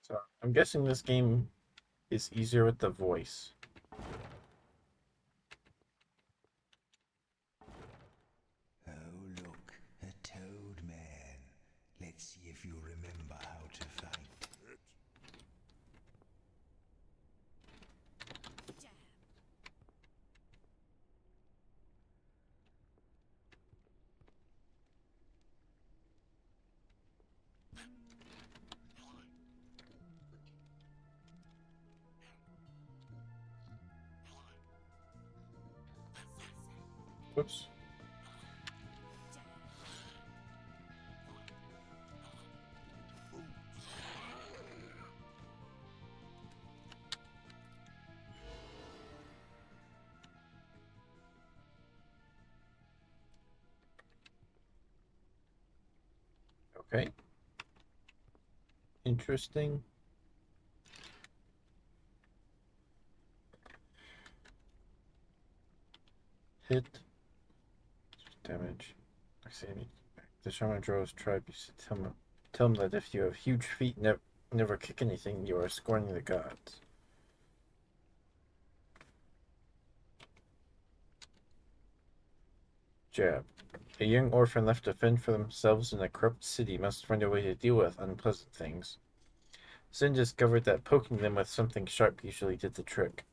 So I'm guessing this game is easier with the voice. Oh, look, a toad man. Let's see if you remember how to fight. Whoops. Okay. Interesting. Hit. Damage. I see. The Shaman Dro's tribe used to tell him that if you have huge feet, never kick anything, you are scorning the gods. Jab. A young orphan left to fend for themselves in a corrupt city must find a way to deal with unpleasant things. Sin discovered that poking them with something sharp usually did the trick.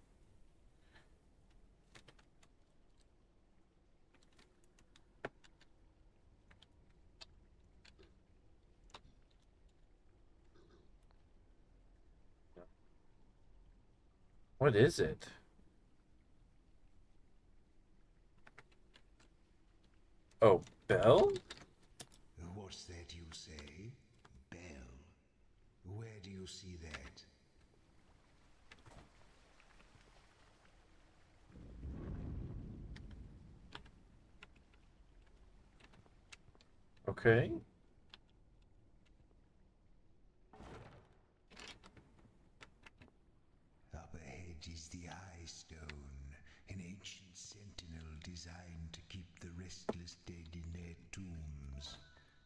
What is it? Oh, Bell? What's that you say? Bell? Where do you see that? Okay. Up ahead is the Eye Stone, an ancient sentinel designed to keep the restless dead in their tombs.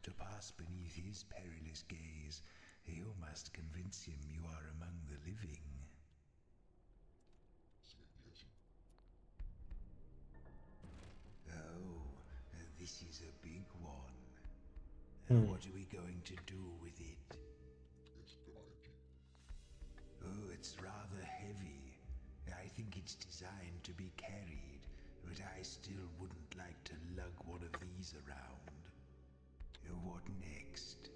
To pass beneath his perilous gaze, you must convince him you are among the living. Oh, this is a big one. What are we going to do with it? Oh, it's rather heavy. I think it's designed to be carried, but I still wouldn't like to lug one of these around. What next?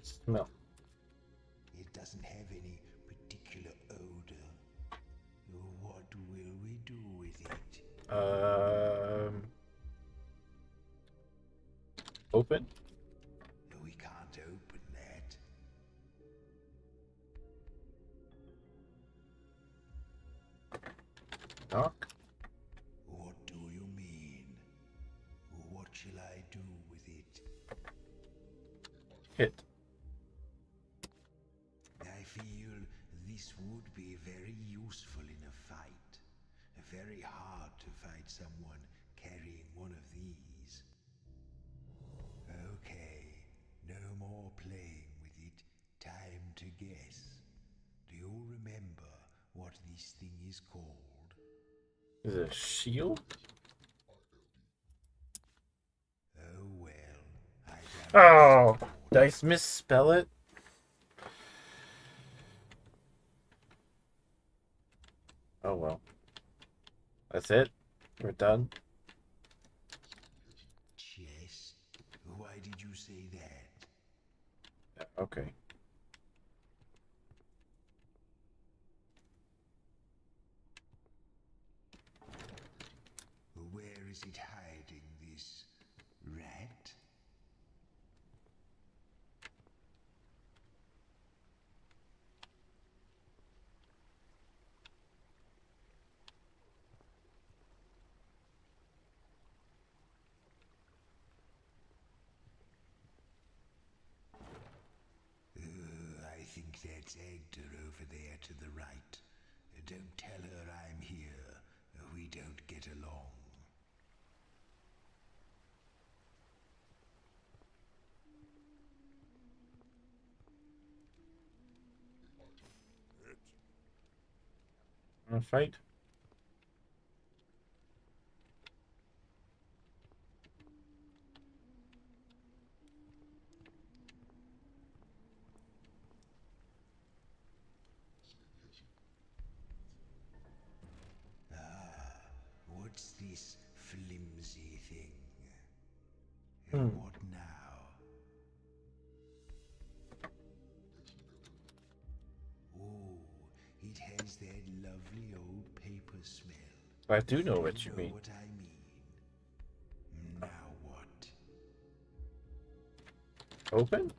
Smell. It doesn't have any particular odor. What will we do with it? Open? We can't open that. Knock? What do you mean? What shall I do with it? Hit. I feel this would be very useful in a fight. Very hard to fight someone carrying one of these. Okay, no more playing with it. Time to guess. Do you remember what this thing is called? Is it a shield? Oh well, I don't. Oh! Did I misspell it? Oh well. That's it? We're done? Chest? Why did you say that? Okay. Where is it hiding, this rat? I think that's Egder over there to the right. Don't tell her I'm here. We don't get along. Wanna fight? What's this flimsy thing? Hmm. What now? Oh, it has that lovely old paper smell. I do know what you mean. What I mean. Now what? Open?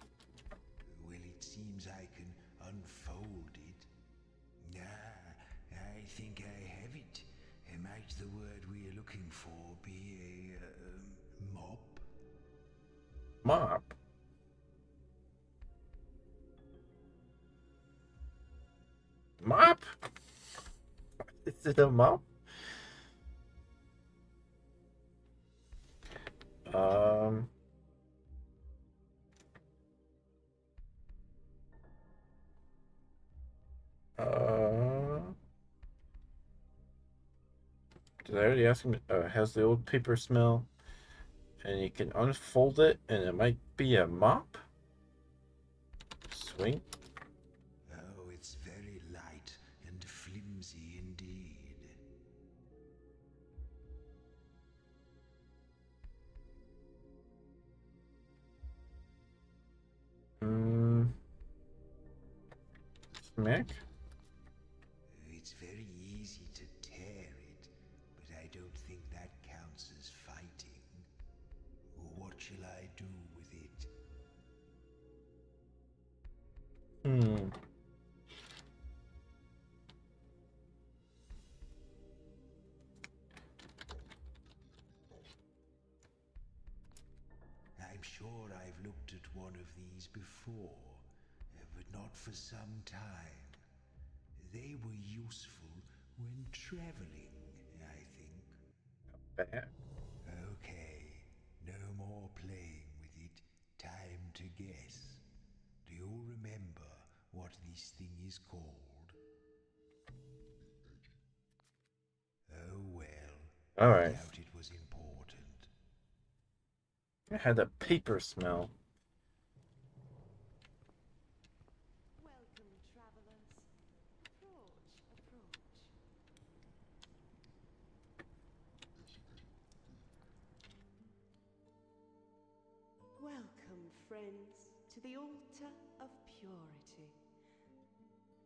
Well, it seems I can unfold it. I think I have it. Might the word we're looking for be a mop? Mop? Mop? Is it a mop? Um... Did I already ask him? Has the old paper smell? And you can unfold it, and it might be a mop? Swing? Oh, it's very light and flimsy indeed. Smack? It's sure I've looked at one of these before, but not for some time. They were useful when traveling, I think. Bad. Okay, no more playing with it. Time to guess. Do you remember what this thing is called? Oh well. All right. I doubt it was important. It had a paper smell. Welcome, travelers. Approach, approach. Welcome, friends, to the altar of purity.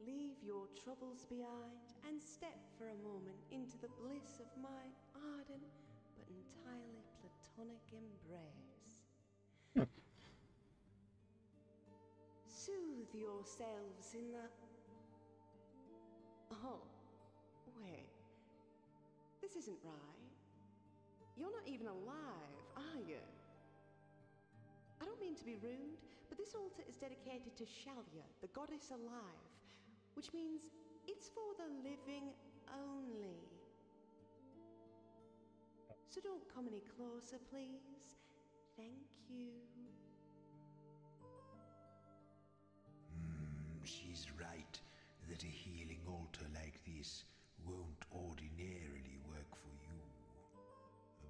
Leave your troubles behind and step for a moment into the bliss of my ardent but entirely platonic embrace. Soothe yourselves in the... Oh, wait. This isn't right. You're not even alive, are you? I don't mean to be rude, but this altar is dedicated to Shalia, the goddess alive, which means it's for the living only. So don't come any closer, please. Thank you. She's right that a healing altar like this won't ordinarily work for you.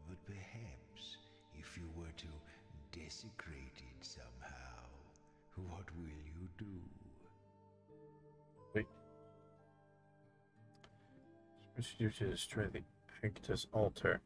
But perhaps if you were to desecrate it somehow, what will you do? Wait. What should you do to destroy the Actus altar?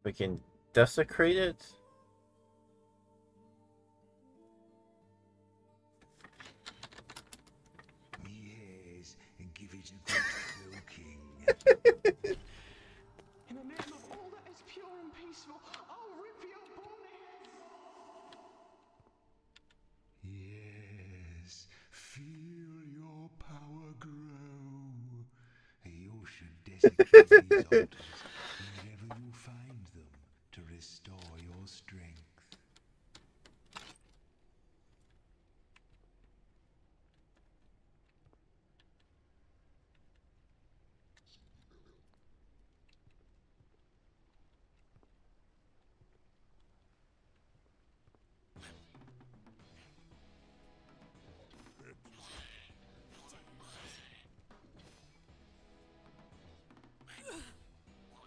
We can desecrate it. Yes, and give it a good cloaking. In the name of all that is pure and peaceful, I'll rip your bony heads off! Yes, feel your power grow. You should desecrate these altars wherever you find them to restore your strength.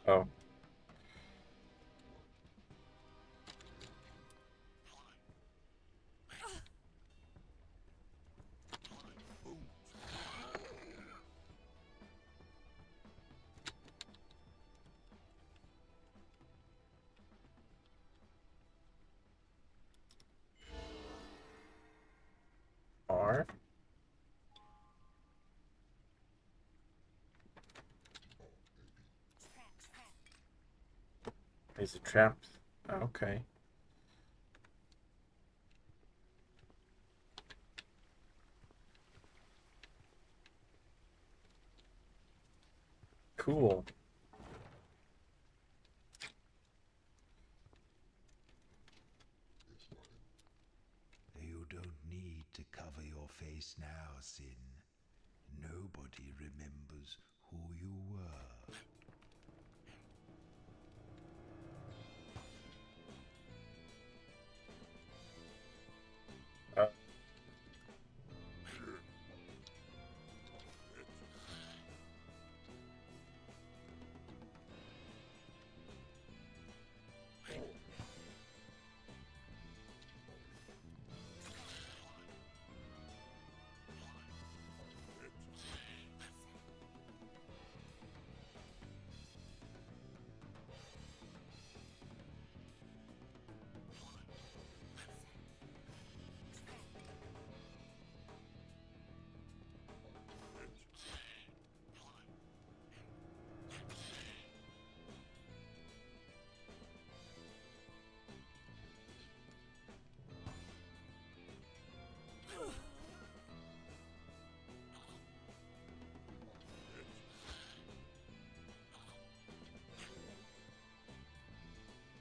Oh. R. Is it trapped? Okay. Cool. You don't need to cover your face now, Sin. Nobody remembers who you were.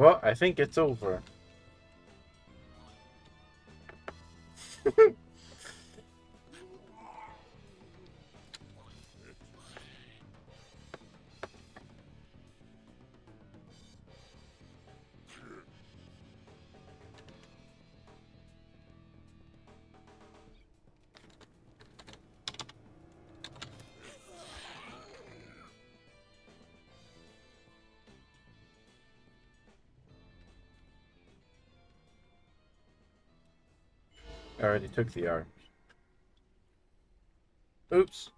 Well, I think it's over. I already took the arms. Oops.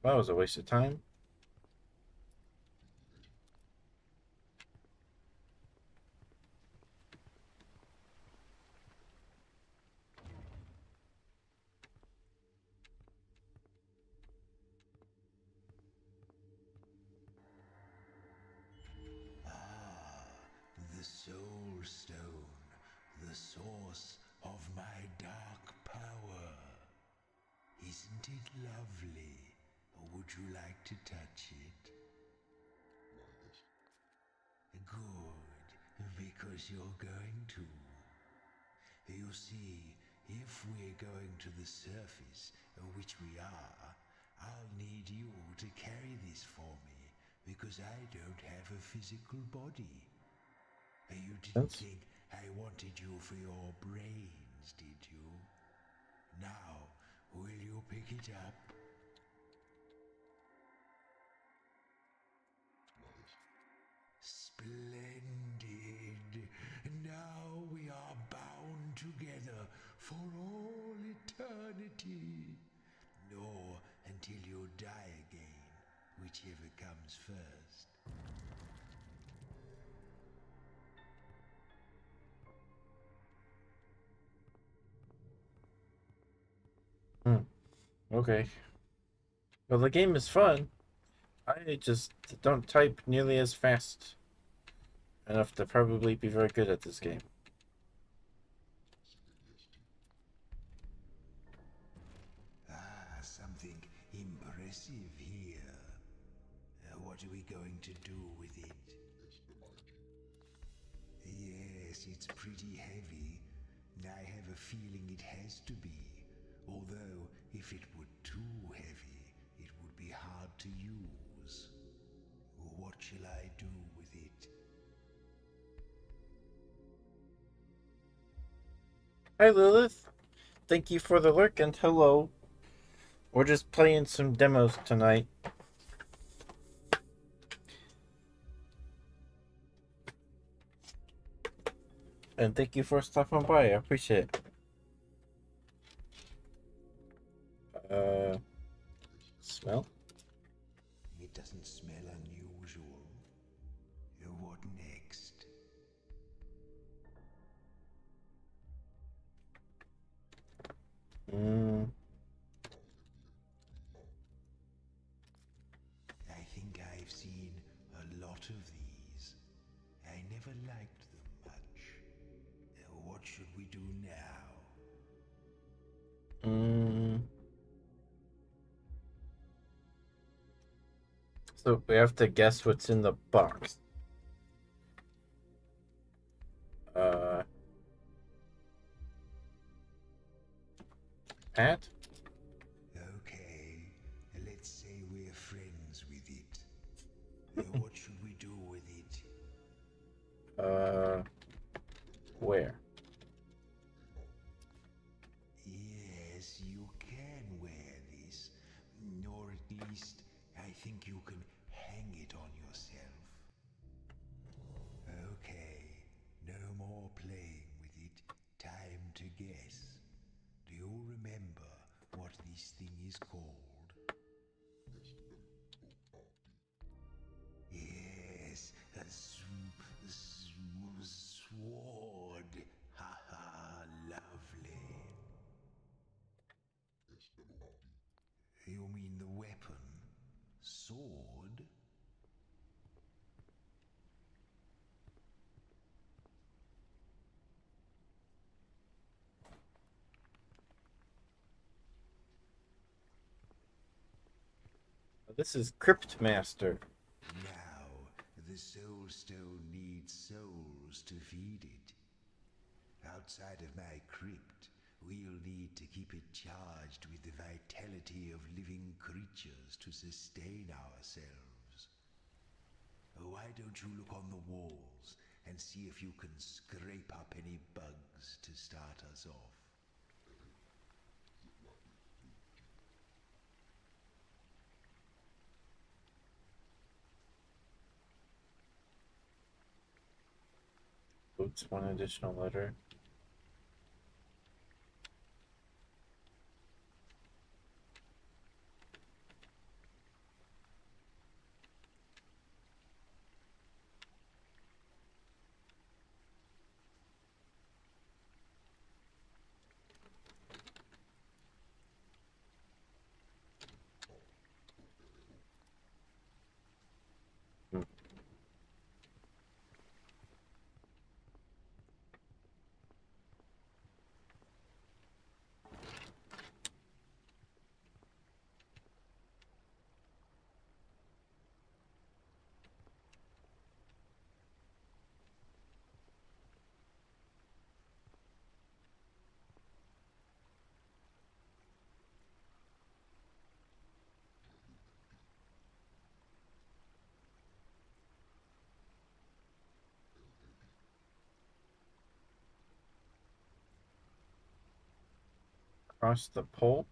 That was a waste of time. The Soul Stone, the source of my dark power. Isn't it lovely? Would you like to touch it? Good, because you're going to. You see, if we're going to the surface, which we are, I'll need you to carry this for me, because I don't have a physical body. You didn't think I wanted you for your brains, did you? Now, will you pick it up? Splendid! Now we are bound together for all eternity. Or until you die again, whichever comes first. Okay. Well, the game is fun. I just don't type nearly as fast enough to probably be very good at this game. Something impressive here. What are we going to do with it? Yes, it's pretty heavy. I have a feeling it has to be. Although, if it were too heavy, it would be hard to use. What shall I do with it? Hi, Lilith. Thank you for the lurk and hello. We're just playing some demos tonight. And thank you for stopping by. I appreciate it. Smell? It doesn't smell unusual. What next? I think I've seen a lot of these. I never liked them much. What should we do now? So we have to guess what's in the box. Pat? Okay, let's say we're friends with it. What should we do with it? Where? Yes, you can wear this. Or at least, I think you can hang it on yourself. Okay, no more playing with it. Time to guess. Do you remember what this thing is called? Yes, a sword. Ha ha, lovely. You mean the weapon? Sword? This is Cryptmaster. Now, The Soul Stone needs souls to feed it. Outside of my crypt, we'll need to keep it charged with the vitality of living creatures to sustain ourselves. Why don't you look on the walls and see if you can scrape up any bugs to start us off? Oops, one additional letter. Across the pole.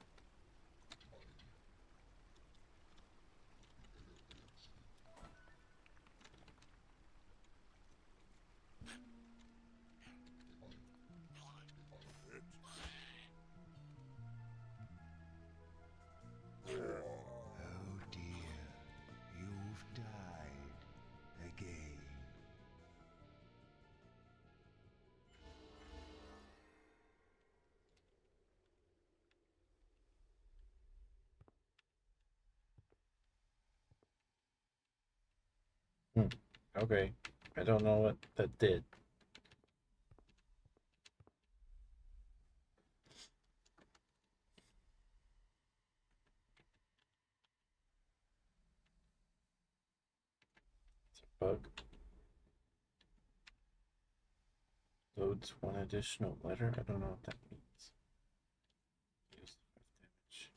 Oh dear, you've died again. Okay. I don't know what that did. It's a bug. Loads one additional letter. I don't know what that means. Use 5 damage.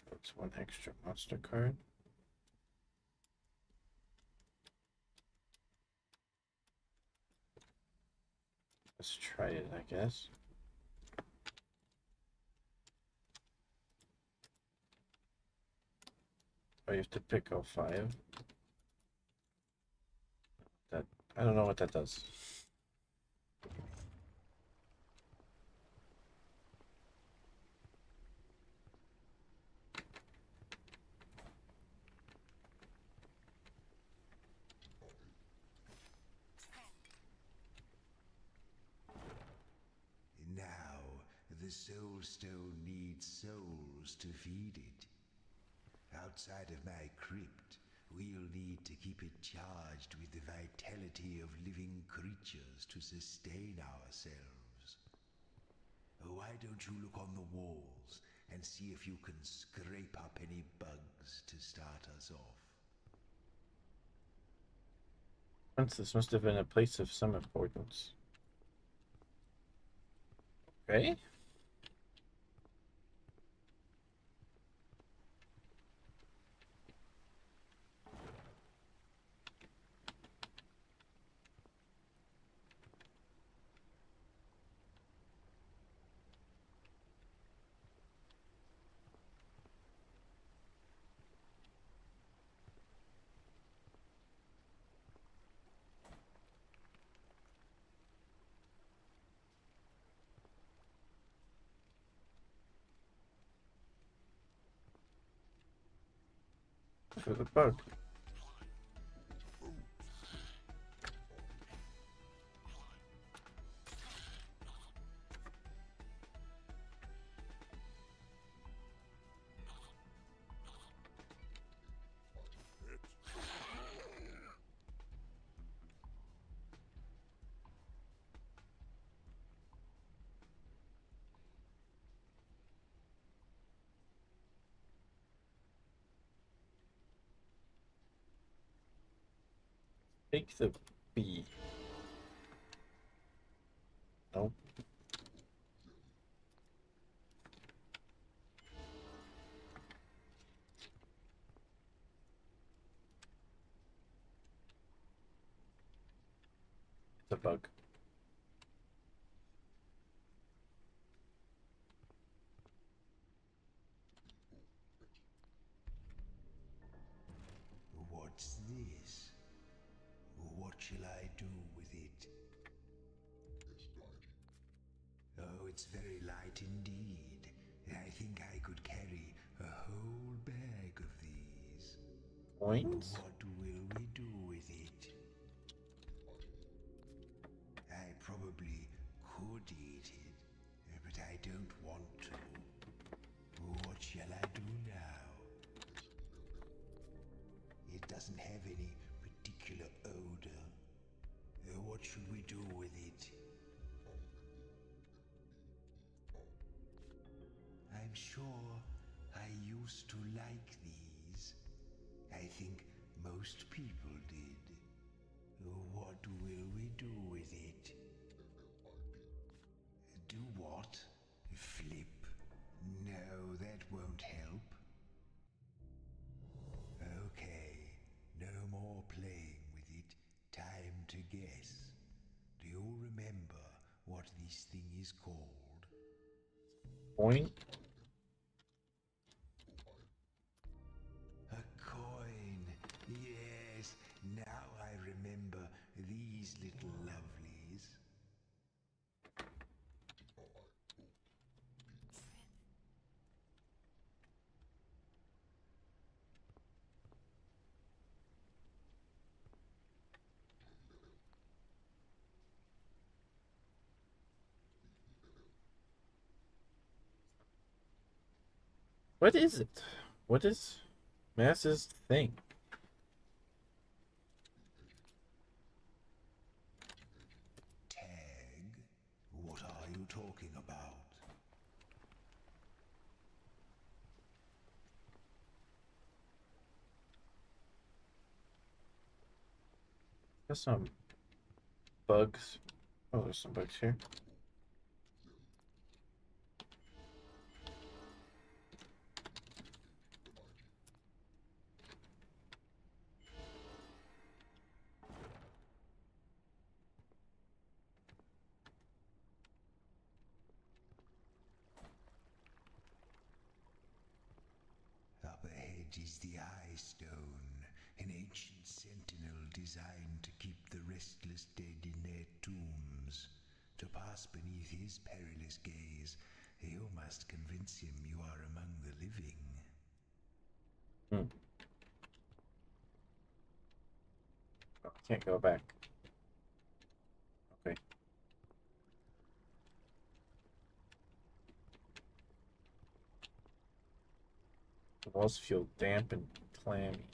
Loads one extra monster card. Let's try it, I guess. Oh, you have to pick all 5. That I don't know what that does. Now, the Soul Stone needs souls to feed it. Outside of my crypt, we'll need to keep it charged with the vitality of living creatures to sustain ourselves. Why don't you look on the walls and see if you can scrape up any bugs to start us off? Once this must have been a place of some importance. Okay. For the bug. Take the B. Nope. It's a bug. What's this? What shall I do with it? Oh, it's very light indeed. I think I could carry a whole bag of these. Coins? What will we do with it? I probably could eat it, but I don't want to. What shall I do now? It doesn't have any particular odor. What should we do with it? I'm sure I used to like these. I think most people did. What will we do with it? Do what? Flip? No, that won't help. Okay, no more playing with it. Time to guess. Do you remember what this thing is called? Coin? A coin. Yes, now I remember these little lovelies. What is it? What is Mass's thing? Tag? What are you talking about? There's some bugs. Oh, there's some bugs here. Up ahead is the Eye Stone, an ancient sentinel designed to keep the restless dead in their tombs. To pass beneath his perilous gaze, you must convince him you are among the living. Hmm. Oh, can't go back. Okay. The walls feel damp and clammy.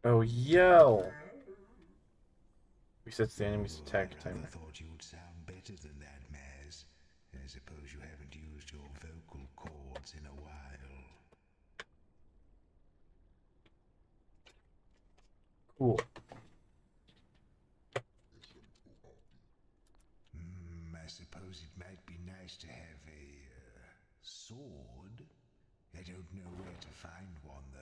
Oh, yell! Resets the enemy's attack I rather timer. thought you would sound better than that, Maz. I suppose you haven't used your vocal cords in a while. Cool. I suppose it might be nice to have a sword. I don't know where to find one, though.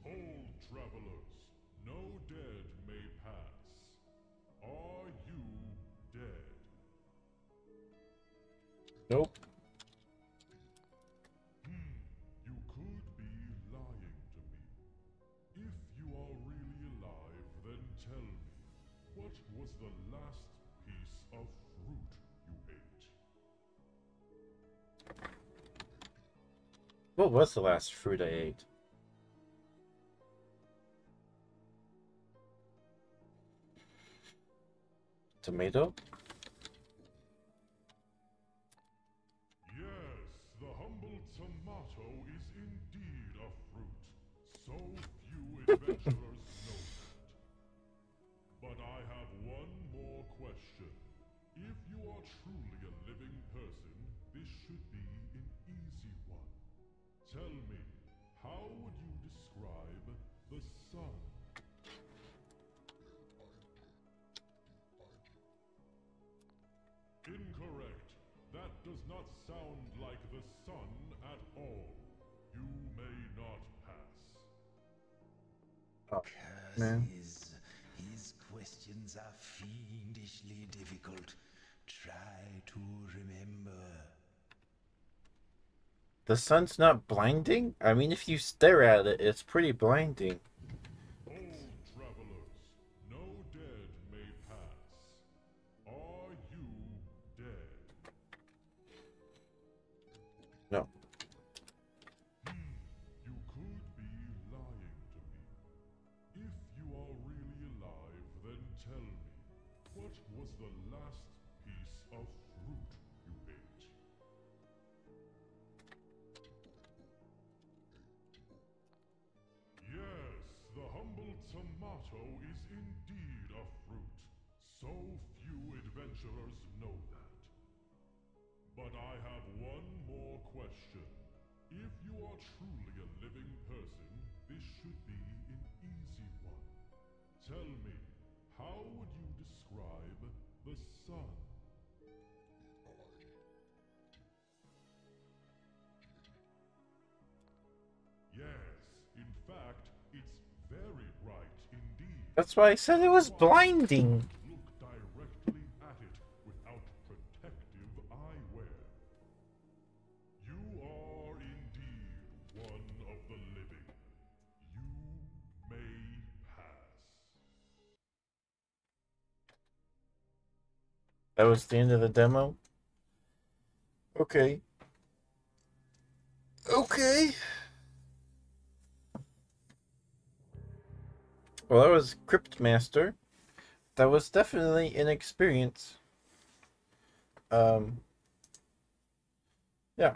Hold, travelers. No dead may pass. Are you dead? Nope. You could be lying to me. If you are really alive, then tell me, what was the last piece of fruit you ate? What was the last fruit I ate? Tomato? Yes, the humble tomato is indeed a fruit. So few adventurers know that. But I have one more question. If you are truly a living person, this should be an easy one. Tell me, how would you describe the sun? Incorrect. That does not sound like the sun at all. You may not pass. Oh, man. His questions are fiendishly difficult. Try to remember. The sun's not blinding? I mean, if you stare at it, it's pretty blinding. Old travelers, no dead may pass. Are you dead? No. You could be lying to me. If you are really alive, then tell me, what was the last piece of fruit you ate? Yes, the humble tomato is indeed a fruit. So few adventurers know that. But I have one more question. If you are truly a living person, this should be an easy one. Tell me, how would you describe the sun? Yes, in fact, it's very bright indeed. That's why I said it was blinding. Look directly at it without protective eyewear. You are indeed one of the living. You may pass. That was the end of the demo? Okay. Okay. Well, that was Cryptmaster. That was definitely an experience. Yeah,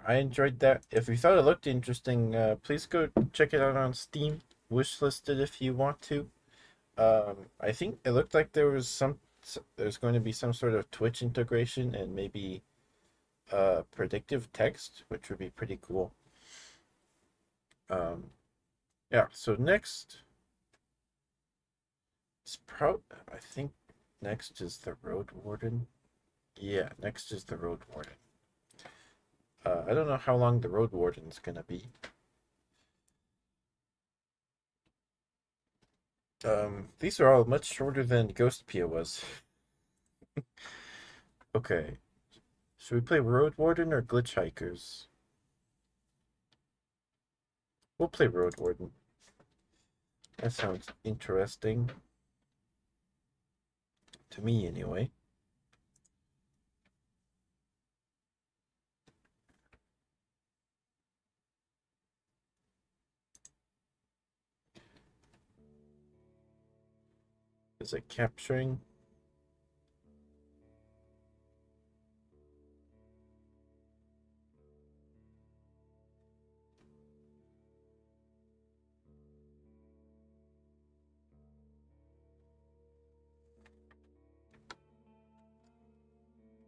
I enjoyed that. If you thought it looked interesting, please go check it out on Steam. Wishlist it if you want to. I think it looked like there's going to be some sort of Twitch integration and maybe predictive text, which would be pretty cool. Yeah, so next I think next is the Roadwarden. Yeah, next is the Roadwarden. I don't know how long the Roadwarden's gonna be. These are all much shorter than Ghostpia was. Okay. Should we play Roadwarden or Glitch Hikers? We'll play Roadwarden. That sounds interesting. To me, anyway. Is it capturing?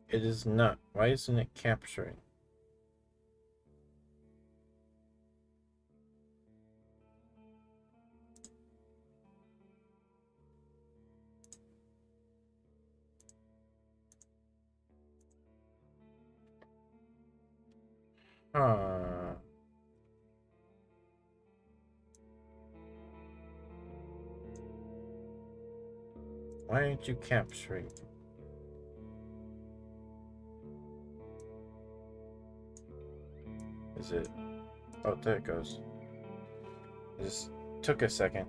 It is not. Why isn't it capturing? Huh. Why aren't you capturing? Is it? Oh, there it goes. It just took a second.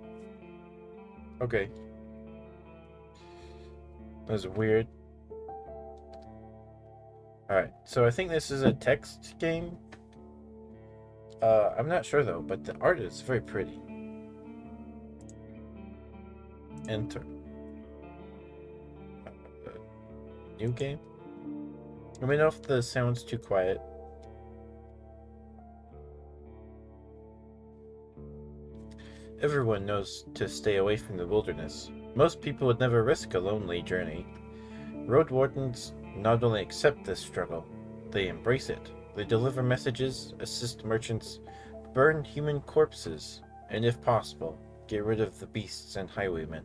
Okay. That was weird. Alright, so I think this is a text game. I'm not sure though, but the art is very pretty. Enter. New game? Let me know if the sound's too quiet. Everyone knows to stay away from the wilderness. Most people would never risk a lonely journey. Roadwardens not only accept this struggle, they embrace it. They deliver messages, assist merchants, burn human corpses, and if possible, get rid of the beasts and highwaymen.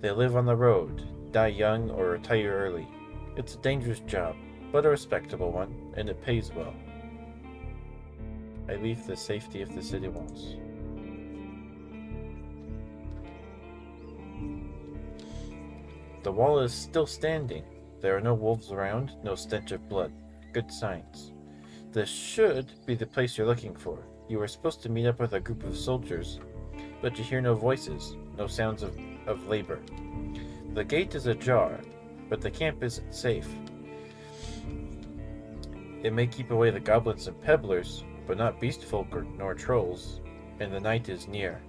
They live on the road, die young or retire early. It's a dangerous job, but a respectable one, and it pays well. I leave the safety of the city walls. The wall is still standing. There are no wolves around, no stench of blood. Good signs. This should be the place you're looking for. You were supposed to meet up with a group of soldiers, but you hear no voices, no sounds of labor. The gate is ajar, but the camp isn't safe. It may keep away the goblins and pebblers, but not beast folk nor trolls, and the night is near.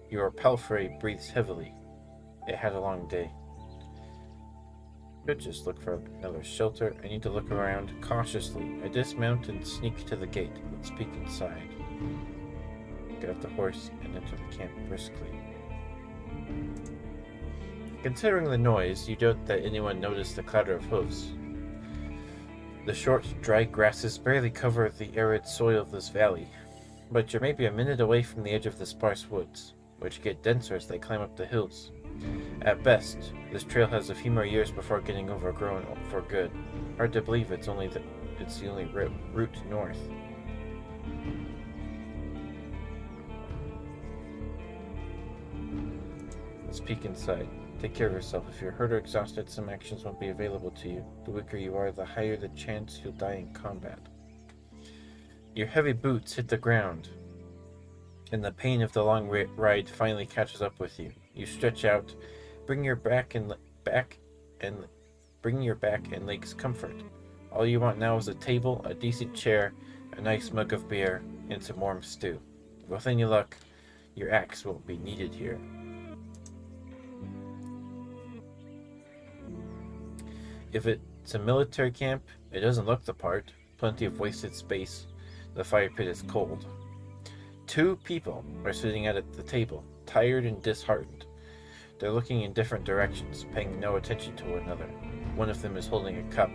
Your palfrey breathes heavily. It had a long day. Could just look for another shelter. I need to look around cautiously. I dismount and sneak to the gate. Let's peek inside. Get off the horse and enter the camp briskly. Considering the noise, you doubt that anyone noticed the clatter of hoofs. The short, dry grasses barely cover the arid soil of this valley, but you're maybe a minute away from the edge of the sparse woods, which get denser as they climb up the hills. At best, this trail has a few more years before getting overgrown for good. Hard to believe it's the only route north. Let's peek inside. Take care of yourself. If you're hurt or exhausted, some actions won't be available to you. The weaker you are, the higher the chance you'll die in combat. Your heavy boots hit the ground, and the pain of the long ride finally catches up with you. You stretch out, bring your back and legs comfort. All you want now is a table, a decent chair, a nice mug of beer, and some warm stew. With any luck, your axe won't be needed here. If it's a military camp, it doesn't look the part. Plenty of wasted space. The fire pit is cold. 2 people are sitting at the table, tired and disheartened. They're looking in different directions, paying no attention to one another. One of them is holding a cup.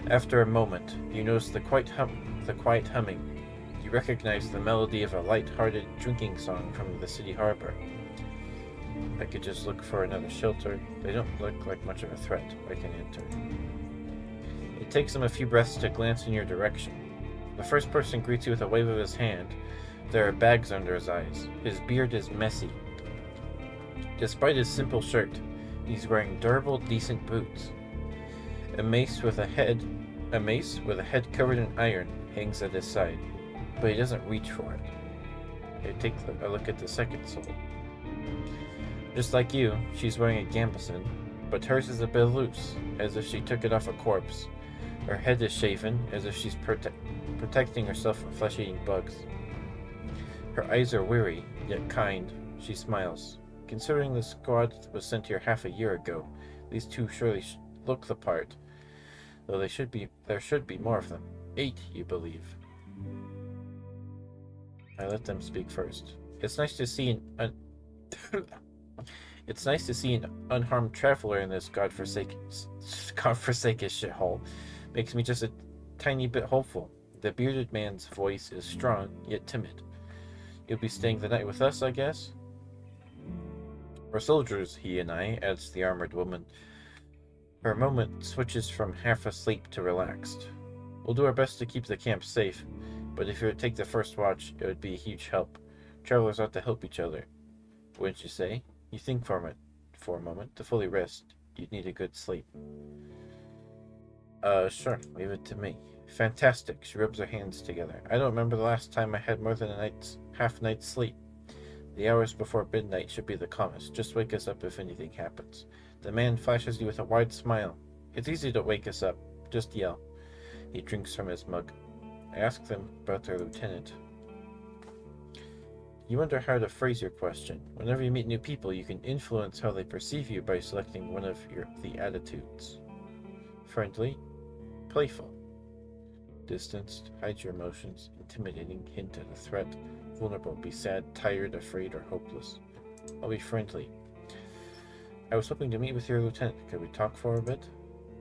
After a moment, you notice the quiet humming. You recognize the melody of a light-hearted drinking song from the city harbor. I could just look for another shelter. They don't look like much of a threat. I can enter. It takes him a few breaths to glance in your direction. The first person greets you with a wave of his hand. There are bags under his eyes. His beard is messy. Despite his simple shirt, he's wearing durable, decent boots. A mace with a head covered in iron hangs at his side, but he doesn't reach for it. I take a look at the second soul. Just like you, she's wearing a gambeson, but hers is a bit loose, as if she took it off a corpse. Her head is shaven, as if she's protecting herself from flesh-eating bugs. Her eyes are weary, yet kind. She smiles. Considering the squad was sent here half a year ago, these 2 surely look the part, though there should be more of them. 8, you believe. I let them speak first. It's nice to see an unharmed traveler in this godforsaken shithole. Makes me just a tiny bit hopeful. The bearded man's voice is strong, yet timid. You'll be staying the night with us, I guess? We're soldiers, he and I, adds the armored woman. For a moment switches from half asleep to relaxed. We'll do our best to keep the camp safe, but if you were to take the first watch, it would be a huge help. Travelers ought to help each other. Wouldn't you say? You think for a moment. To fully rest, you'd need a good sleep. Sure. Leave it to me. Fantastic. She rubs her hands together. I don't remember the last time I had more than half night's sleep. The hours before midnight should be the calmest. Just wake us up if anything happens. The man flashes you with a wide smile. It's easy to wake us up. Just yell. He drinks from his mug. I ask them about their lieutenant. You wonder how to phrase your question. Whenever you meet new people, you can influence how they perceive you by selecting one of the attitudes. Friendly, playful. Distanced, hide your emotions, intimidating, hint at a threat, vulnerable, be sad, tired, afraid, or hopeless. I'll be friendly. I was hoping to meet with your lieutenant. Could we talk for a bit?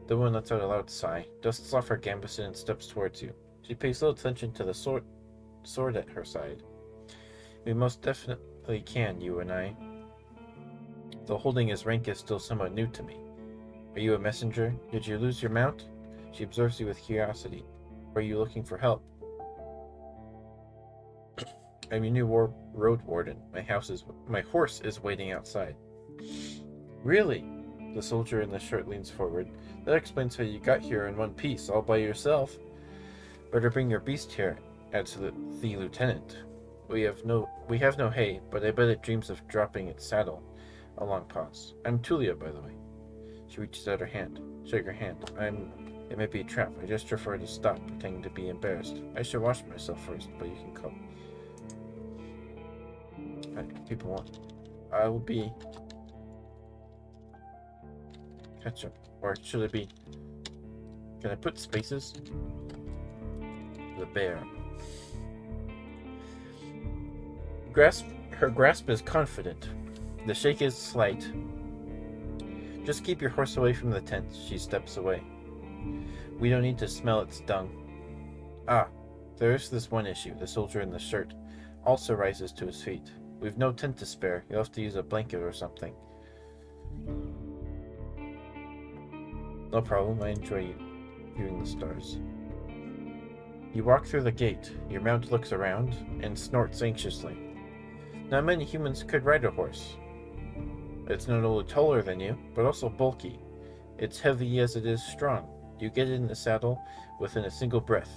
The woman lets out a loud sigh, dusts off her gambeson, and steps towards you. She pays little attention to the sword at her side. We most definitely can, you and I. Though holding his rank is still somewhat new to me. Are you a messenger? Did you lose your mount? She observes you with curiosity. Or are you looking for help? I'm your new Roadwarden. My horse is waiting outside. Really? The soldier in the shirt leans forward. That explains how you got here in one piece, all by yourself. Better bring your beast here, adds the lieutenant. We have no hay, but I bet it dreams of dropping its saddle. A long pause. I'm Tulia, by the way. She reaches out her hand. Shake her hand. It may be a trap. I just prefer to stop, pretending to be embarrassed. I should wash myself first, but you can come. People want. I will be ketchup. Or should it be? Can I put spaces? The bear. Her grasp is confident. The shake is slight. Just keep your horse away from the tent. She steps away. We don't need to smell its dung. Ah, there is this one issue. The soldier in the shirt also rises to his feet. We've no tent to spare. You'll have to use a blanket or something. No problem. I enjoy viewing the stars. You walk through the gate. Your mount looks around and snorts anxiously. Not many humans could ride a horse. It's not only taller than you, but also bulky. It's heavy as it is strong. You get in the saddle within a single breath.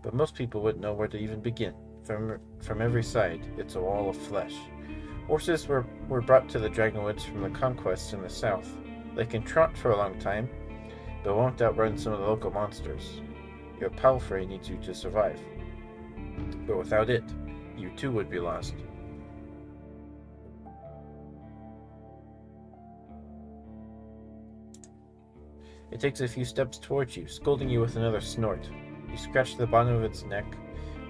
But most people wouldn't know where to even begin. From every side, it's a wall of flesh. Horses were brought to the Dragonwoods from the conquests in the south. They can trot for a long time, but won't outrun some of the local monsters. Your palfrey needs you to survive. But without it, you too would be lost. It takes a few steps towards you, scolding you with another snort. You scratch the bottom of its neck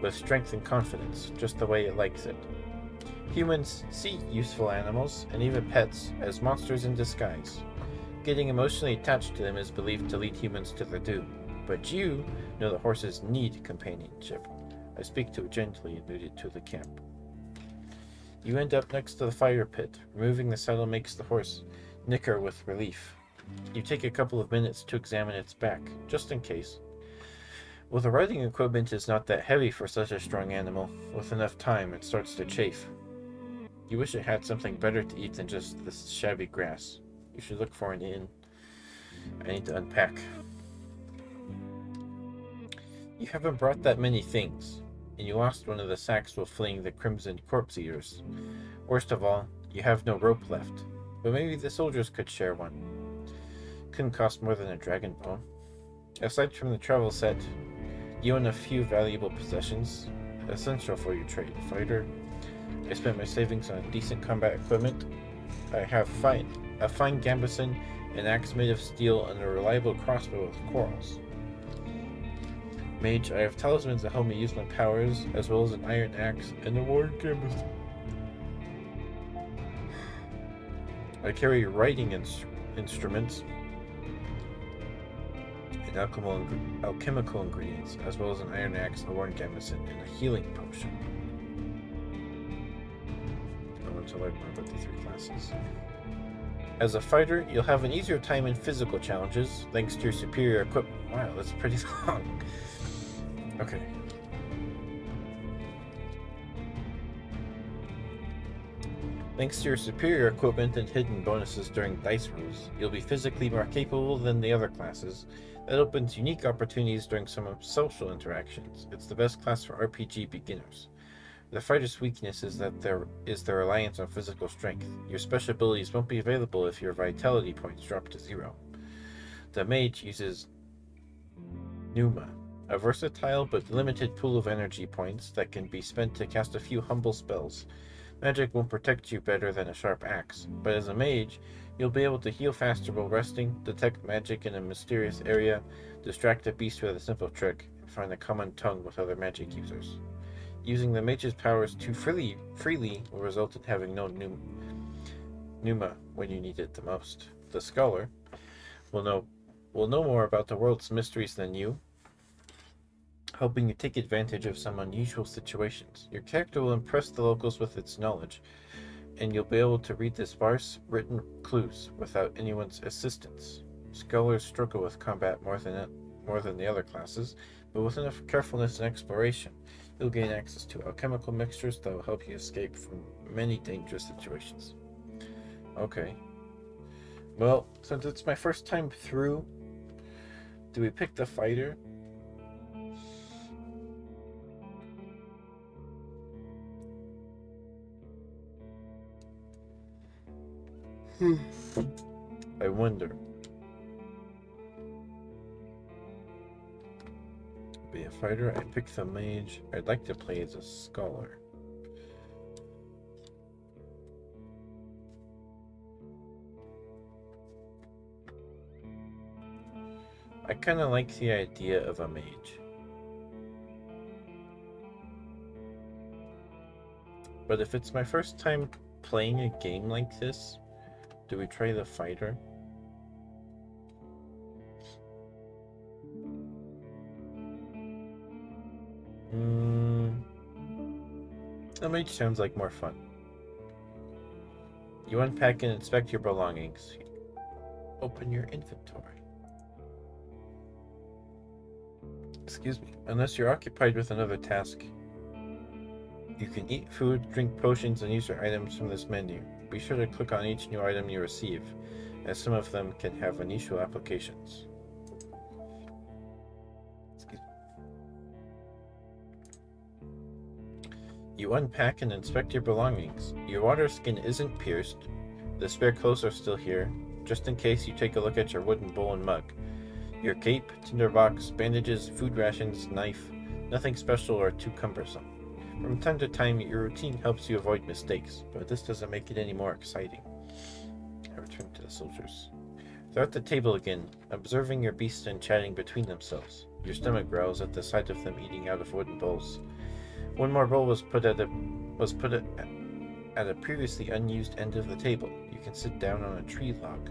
with strength and confidence, just the way it likes it. Humans see useful animals, and even pets, as monsters in disguise. Getting emotionally attached to them is believed to lead humans to their doom. But you know that horses need companionship. I speak to it gently and lead it to the camp. You end up next to the fire pit. Removing the saddle makes the horse nicker with relief. You take a couple of minutes to examine its back, just in case. Well, the riding equipment is not that heavy for such a strong animal. With enough time, it starts to chafe. You wish it had something better to eat than just this shabby grass. You should look for an inn. I need to unpack. You haven't brought that many things, and you lost one of the sacks while fleeing the Crimson Corpse Eaters. Worst of all, you have no rope left, but maybe the soldiers could share one. Couldn't cost more than a dragon bone. Aside from the travel set, you own a few valuable possessions, essential for your trade. Fighter. I spent my savings on decent combat equipment. I have a fine gambeson, an axe made of steel, and a reliable crossbow with quarrels. Mage, I have talismans that help me use my powers, as well as an iron axe and a ward gambeson. I carry writing instruments and alchemical ingredients, as well as an iron axe, a worn gambeson, and a healing potion. I want to learn more about the three classes. As a fighter, you'll have an easier time in physical challenges, thanks to your superior equipment. Wow, that's pretty long. Okay. Thanks to your superior equipment and hidden bonuses during dice rolls, you'll be physically more capable than the other classes. That opens unique opportunities during some social interactions. It's the best class for RPG beginners. The fighter's weakness is that their reliance on physical strength. Your special abilities won't be available if your vitality points drop to 0. The mage uses Pneuma, a versatile but limited pool of energy points that can be spent to cast a few humble spells. Magic won't protect you better than a sharp axe, but as a mage, you'll be able to heal faster while resting, detect magic in a mysterious area, distract a beast with a simple trick, and find a common tongue with other magic users. Using the mage's powers too freely will result in having no pneuma when you need it the most. The scholar will know more about the world's mysteries than you, helping you take advantage of some unusual situations. Your character will impress the locals with its knowledge, and you'll be able to read the sparse written clues without anyone's assistance. Scholars struggle with combat more than the other classes, but with enough carefulness and exploration, you'll gain access to alchemical mixtures that will help you escape from many dangerous situations. Okay. Well, since it's my first time through, do we pick the fighter? I wonder. Be a fighter. I pick the mage. I'd like to play as a scholar. I kind of like the idea of a mage. But if it's my first time playing a game like this, do we try the fighter? The mage sounds like more fun. You unpack and inspect your belongings. Open your inventory. Excuse me. Unless you're occupied with another task, you can eat food, drink potions, and use your items from this menu. Be sure to click on each new item you receive, as some of them can have unusual applications. Excuse me. You unpack and inspect your belongings. Your water skin isn't pierced. The spare clothes are still here, just in case you take a look at your wooden bowl and mug. Your cape, tinderbox, bandages, food rations, knife, nothing special or too cumbersome. From time to time, your routine helps you avoid mistakes, but this doesn't make it any more exciting. I return to the soldiers. They're at the table again, observing your beasts and chatting between themselves. Your stomach growls at the sight of them eating out of wooden bowls. One more bowl was put at a previously unused end of the table. You can sit down on a tree log.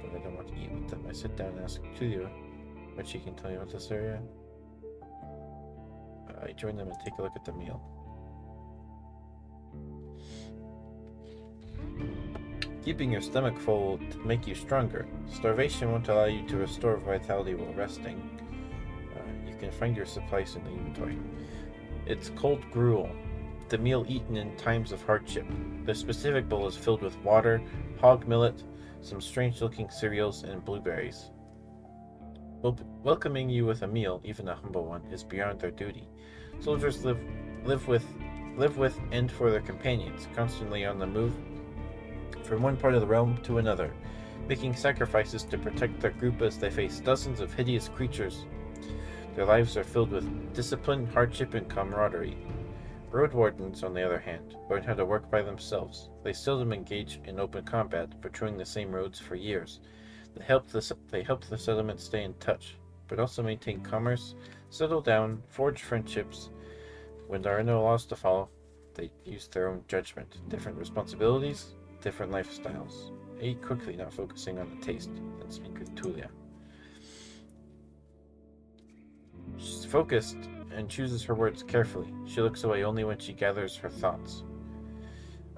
But I don't want to eat with them. I sit down and ask Tulia what she can tell you about this area. I join them and take a look at the meal. Keeping your stomach full will make you stronger. Starvation won't allow you to restore vitality while resting. You can find your supplies in the inventory. It's cold gruel, the meal eaten in times of hardship. The specific bowl is filled with water, hog millet, some strange-looking cereals, and blueberries. Welcoming you with a meal, even a humble one, is beyond their duty. Soldiers live with and for their companions, constantly on the move from one part of the realm to another, making sacrifices to protect their group as they face dozens of hideous creatures. Their lives are filled with discipline, hardship, and camaraderie. Roadwardens, on the other hand, learn how to work by themselves. They seldom engage in open combat, patrolling the same roads for years. They help the settlement stay in touch, but also maintain commerce, settle down, forge friendships. When there are no laws to follow, they use their own judgment. Different responsibilities, different lifestyles. I eat quickly, not focusing on the taste, and speak with Tulia. She's focused and chooses her words carefully. She looks away only when she gathers her thoughts.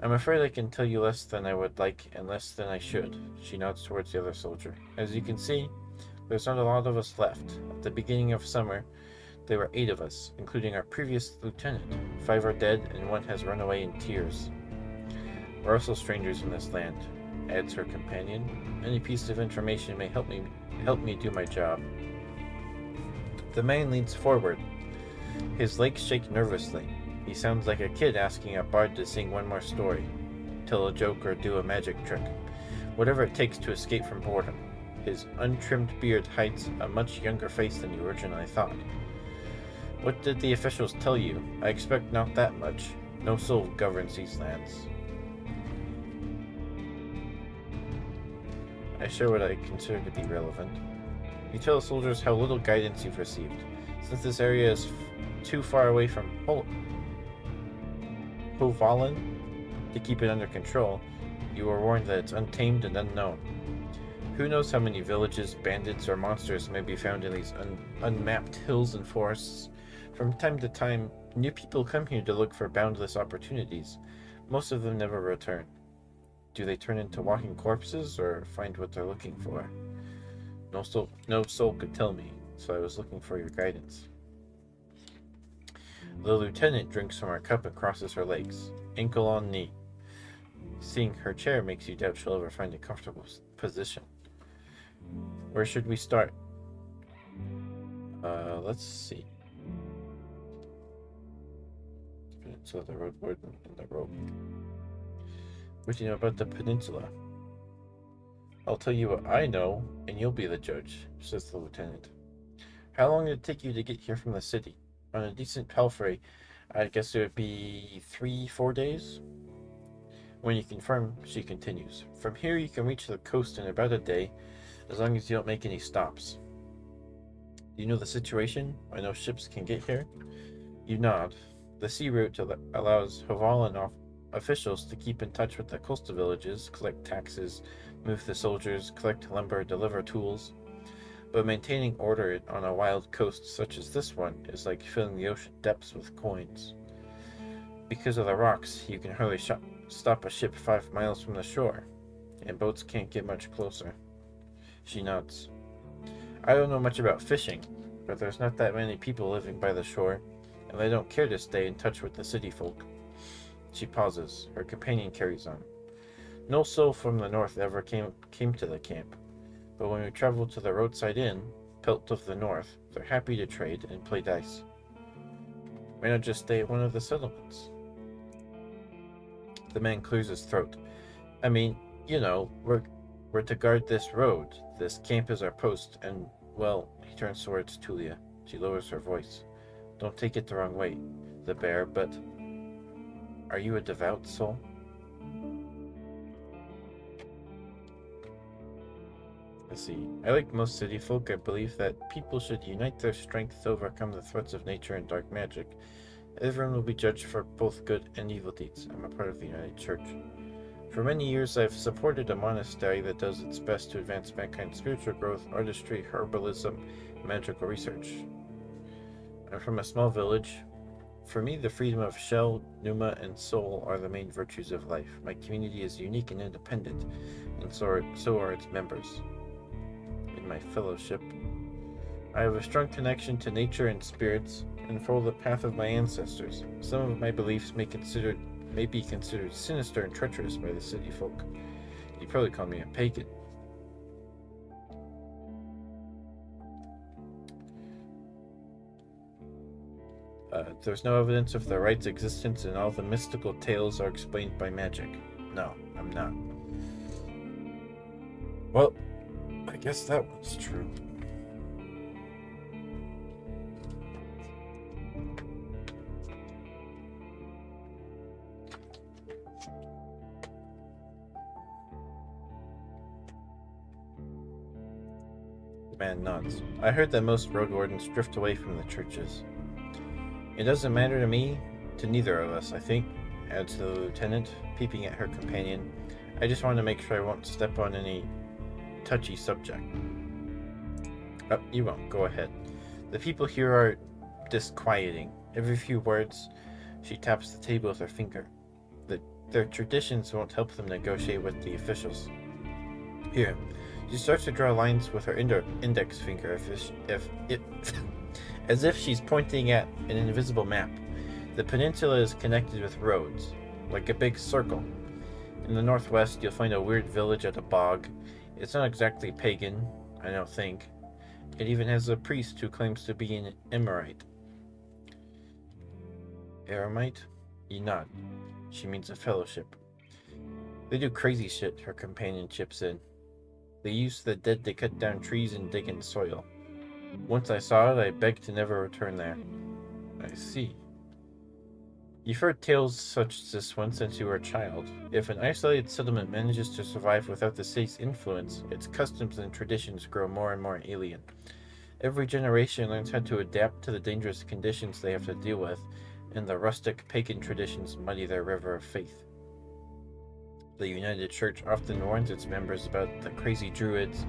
I'm afraid I can tell you less than I would like and less than I should. She nods towards the other soldier. As you can see, there's not a lot of us left. At the beginning of summer, there were 8 of us, including our previous lieutenant. 5 are dead and 1 has run away in tears. We're also strangers in this land, adds her companion. Any piece of information may help me do my job. The man leans forward. His legs shake nervously. He sounds like a kid asking a bard to sing one more story, tell a joke, or do a magic trick. Whatever it takes to escape from boredom. His untrimmed beard hides a much younger face than you originally thought. What did the officials tell you? I expect not that much. No soul governs these lands. I share what I consider to be relevant. You tell the soldiers how little guidance you've received. Since this area is too far away from Hovalin to keep it under control, you are warned that it's untamed and unknown. Who knows how many villages, bandits, or monsters may be found in these unmapped hills and forests. From time to time, new people come here to look for boundless opportunities. Most of them never return. Do they turn into walking corpses, or find what they're looking for? No soul could tell me, so I was looking for your guidance. The lieutenant drinks from her cup and crosses her legs, ankle on knee. Seeing her chair makes you doubt she'll ever find a comfortable position. Where should we start? Let's see. Peninsula, the Roadwarden, and the rope. What do you know about the peninsula? I'll tell you what I know, and you'll be the judge, says the lieutenant. How long did it take you to get here from the city? On a decent palfrey, I guess it would be 3-4 days? When you confirm, she continues. From here you can reach the coast in about a day, as long as you don't make any stops. Do you know the situation? I know ships can get here. You nod. The sea route allows Hovalin officials to keep in touch with the coastal villages, collect taxes, move the soldiers, collect lumber, deliver tools. But maintaining order on a wild coast such as this one is like filling the ocean depths with coins. Because of the rocks, you can hardly stop a ship 5 miles from the shore, and boats can't get much closer. She nods. I don't know much about fishing, but there's not that many people living by the shore, and they don't care to stay in touch with the city folk. She pauses. Her companion carries on. No soul from the north ever came to the camp, but when we travel to the roadside inn, Pelt of the North, they're happy to trade and play dice. Why not just stay at one of the settlements? The man clears his throat. I mean, you know, we're to guard this road. This camp is our post, and, well, he turns towards Tulia. She lowers her voice. Don't take it the wrong way, the bear, but are you a devout soul? Let's see. I like most city folk. I believe that people should unite their strength to overcome the threats of nature and dark magic. Everyone will be judged for both good and evil deeds. I'm a part of the United Church. For many years, I've supported a monastery that does its best to advance mankind's spiritual growth, artistry, herbalism, and magical research. I'm from a small village. For me, the freedom of shell, pneuma, and soul are the main virtues of life. My community is unique and independent, and so are its members. In my fellowship, I have a strong connection to nature and spirits, and follow the path of my ancestors. Some of my beliefs may be considered sinister and treacherous by the city folk. You'd probably call me a pagan. There's no evidence of the right's existence, and all the mystical tales are explained by magic. No, I'm not. Well, I guess that one's true. The man nods. I heard that most Roadwardens drift away from the churches. It doesn't matter to me, to neither of us, I think, adds the lieutenant, peeping at her companion. I just want to make sure I won't step on any touchy subject. Oh, you won't. Go ahead. The people here are disquieting. Every few words, she taps the table with her finger. Their traditions won't help them negotiate with the officials. Here, she starts to draw lines with her index finger as if she's pointing at an invisible map. The peninsula is connected with roads, like a big circle. In the northwest, you'll find a weird village at a bog. It's not exactly pagan, I don't think. It even has a priest who claims to be an Emirate. Eremite? You nod. She means a fellowship. They do crazy shit, her companion chips in. They use the dead to cut down trees and dig in soil. Once I saw it, I begged to never return there. I see. You've heard tales such as this one since you were a child. If an isolated settlement manages to survive without the city's influence, its customs and traditions grow more and more alien. Every generation learns how to adapt to the dangerous conditions they have to deal with, and the rustic pagan traditions muddy their river of faith. The United Church often warns its members about the crazy druids,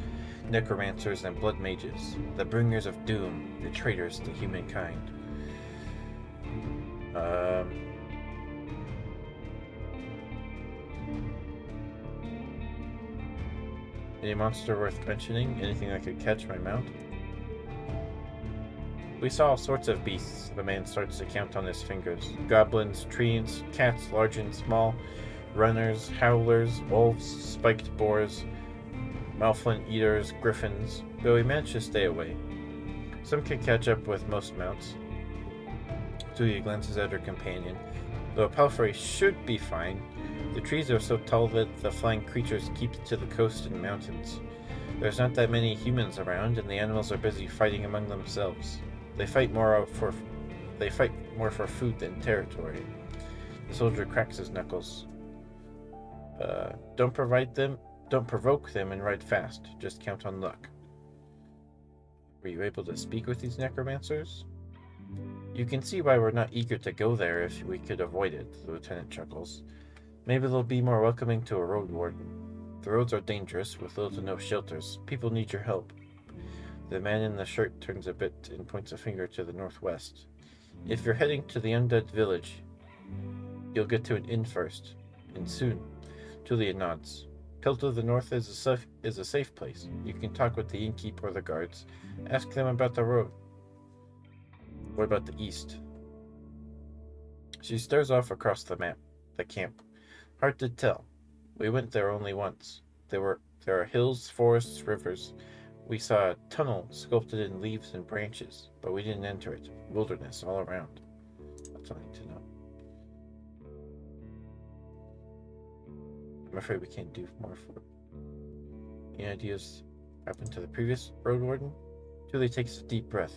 necromancers, and blood mages, the bringers of doom, the traitors to humankind. Any monster worth mentioning? Anything that could catch my mount? We saw all sorts of beasts. The man starts to count on his fingers. Goblins, treants, cats large and small, runners, howlers, wolves, spiked boars, malflin eaters, griffins, but we managed to stay away. Some can catch up with most mounts. Julia glances at her companion. Though a palfrey should be fine, the trees are so tall that the flying creatures keep to the coast and mountains. There's not that many humans around, and the animals are busy fighting among themselves. They fight more for food than territory. The soldier cracks his knuckles. Don't provoke them, and ride fast. Just count on luck. Were you able to speak with these necromancers? You can see why we're not eager to go there if we could avoid it, the lieutenant chuckles. Maybe they'll be more welcoming to a Roadwarden. The roads are dangerous, with little to no shelters. People need your help. The man in the shirt turns a bit and points a finger to the northwest. If you're heading to the undead village, you'll get to an inn first, and soon. Julia nods. Tell to the north is a safe place. You can talk with the innkeep or the guards. Ask them about the road. What about the east? She stares off across the map. The camp. Hard to tell. We went there only once. There are hills, forests, rivers. We saw a tunnel sculpted in leaves and branches, but we didn't enter it. Wilderness all around. That's all I need to know. I'm afraid we can't do more for it. Any ideas happened to the previous Roadwarden? Julie takes a deep breath.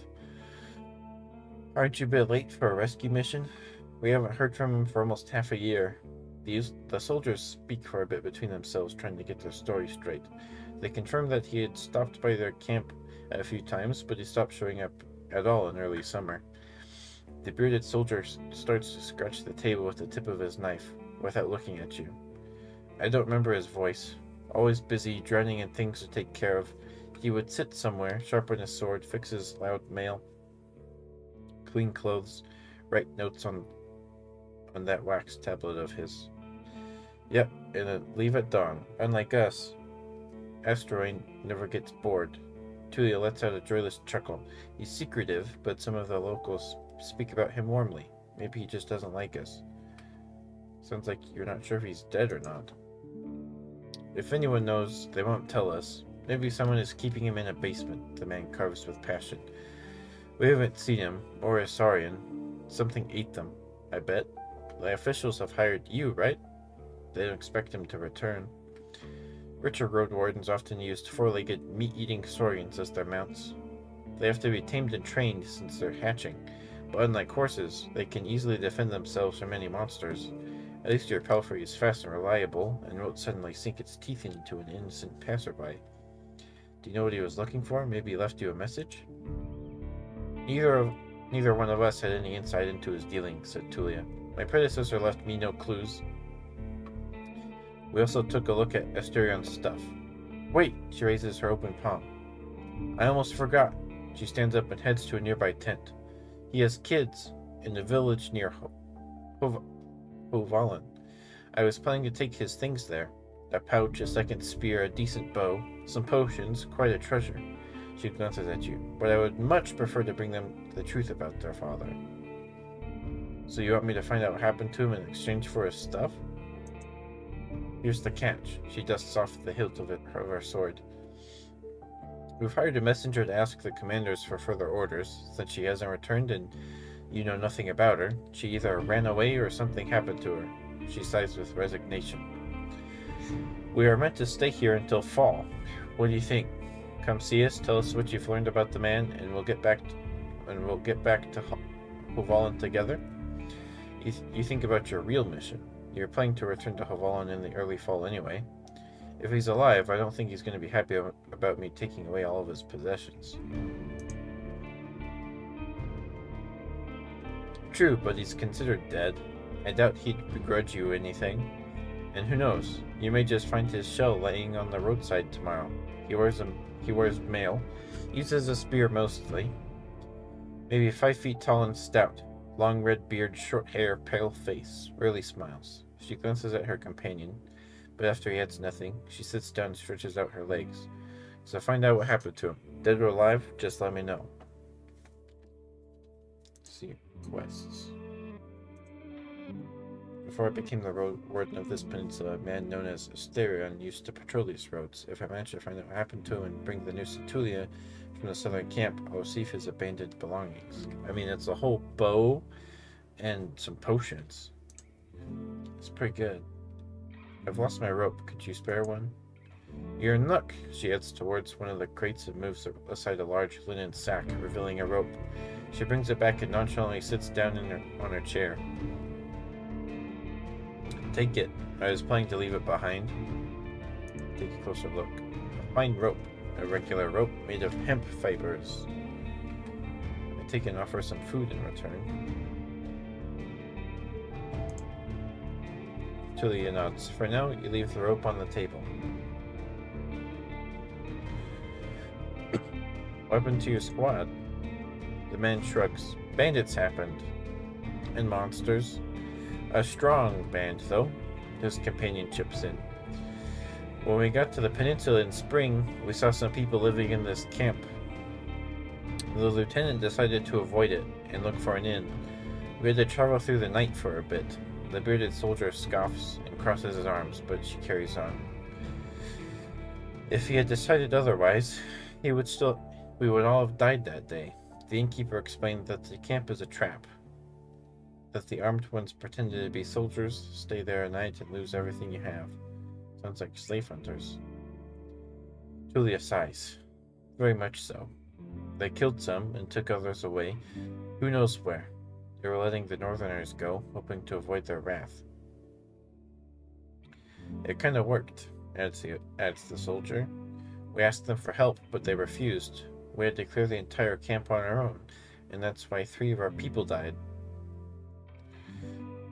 Aren't you a bit late for a rescue mission? We haven't heard from him for almost half a year. The soldiers speak for a bit between themselves, trying to get their story straight. They confirmed that he had stopped by their camp a few times, but he stopped showing up at all in early summer. The bearded soldier starts to scratch the table with the tip of his knife, without looking at you. I don't remember his voice. Always busy, drowning in things to take care of. He would sit somewhere, sharpen his sword, fix his loud mail, clean clothes, write notes on that wax tablet of his. Yep, and then leave at dawn. Unlike us, Asteroid never gets bored. Tulia lets out a joyless chuckle. He's secretive, but some of the locals speak about him warmly. Maybe he just doesn't like us. Sounds like you're not sure if he's dead or not. If anyone knows, they won't tell us. Maybe someone is keeping him in a basement, the man carves with passion. We haven't seen him, or a saurian. Something ate them, I bet. The officials have hired you, right? They don't expect him to return. Richer Roadwardens often used four-legged, meat-eating saurians as their mounts. They have to be tamed and trained since they're hatching, but unlike horses, they can easily defend themselves from any monsters. At least your palfrey is fast and reliable, and won't suddenly sink its teeth into an innocent passerby. Do you know what he was looking for? Maybe he left you a message? Neither one of us had any insight into his dealings, said Tulia. My predecessor left me no clues. We also took a look at Asterion's stuff. Wait! She raises her open palm. I almost forgot. She stands up and heads to a nearby tent. He has kids in a village near Hovalin. I was planning to take his things there. A pouch, a second spear, a decent bow, some potions, quite a treasure. She glances at you. But I would much prefer to bring them the truth about their father. So you want me to find out what happened to him in exchange for his stuff? Here's the catch. She dusts off the hilt of her sword. We've hired a messenger to ask the commanders for further orders. Since she hasn't returned and you know nothing about her, she either ran away or something happened to her. She sighs with resignation. We are meant to stay here until fall. What do you think? Come see us, tell us what you've learned about the man, and we'll get back to Hovalon together. You think about your real mission. You're planning to return to Hovalon in the early fall anyway. If he's alive, I don't think he's going to be happy about me taking away all of his possessions. True, but he's considered dead. I doubt he'd begrudge you anything. And who knows, you may just find his shell laying on the roadside tomorrow. He wears mail, uses a spear mostly. Maybe 5 feet tall and stout. Long red beard, short hair, pale face. Rarely smiles. She glances at her companion, but after he adds nothing, she sits down and stretches out her legs. So find out what happened to him. Dead or alive, just let me know. Let's see quests. Before I became the Roadwarden of this peninsula, a man known as Asterion used to patrol these roads. If I manage to find out what happened to him and bring the new Cetulia from the southern camp, I'll receive his abandoned belongings. I mean, it's a whole bow and some potions. It's pretty good. I've lost my rope. Could you spare one? You're in luck. She heads towards one of the crates and moves aside a large linen sack, revealing a rope. She brings it back and nonchalantly sits down on her chair. Take it. I was planning to leave it behind. Take a closer look. A fine rope. A regular rope made of hemp fibers. I take and offer some food in return. Tulia nods. For now, you leave the rope on the table. What happened to your squad? The man shrugs. Bandits happened. And monsters. A strong band, though. His companion chips in. When we got to the peninsula in spring, we saw some people living in this camp. The lieutenant decided to avoid it and look for an inn. We had to travel through the night for a bit. The bearded soldier scoffs and crosses his arms, but she carries on. If he had decided otherwise, we would all have died that day. The innkeeper explained that the camp is a trap. That the armed ones pretended to be soldiers, stay there at night, and lose everything you have. Sounds like slave hunters. Julia sighs. Very much so. They killed some and took others away. Who knows where? They were letting the northerners go, hoping to avoid their wrath. It kind of worked, adds the soldier. We asked them for help, but they refused. We had to clear the entire camp on our own, and that's why 3 of our people died.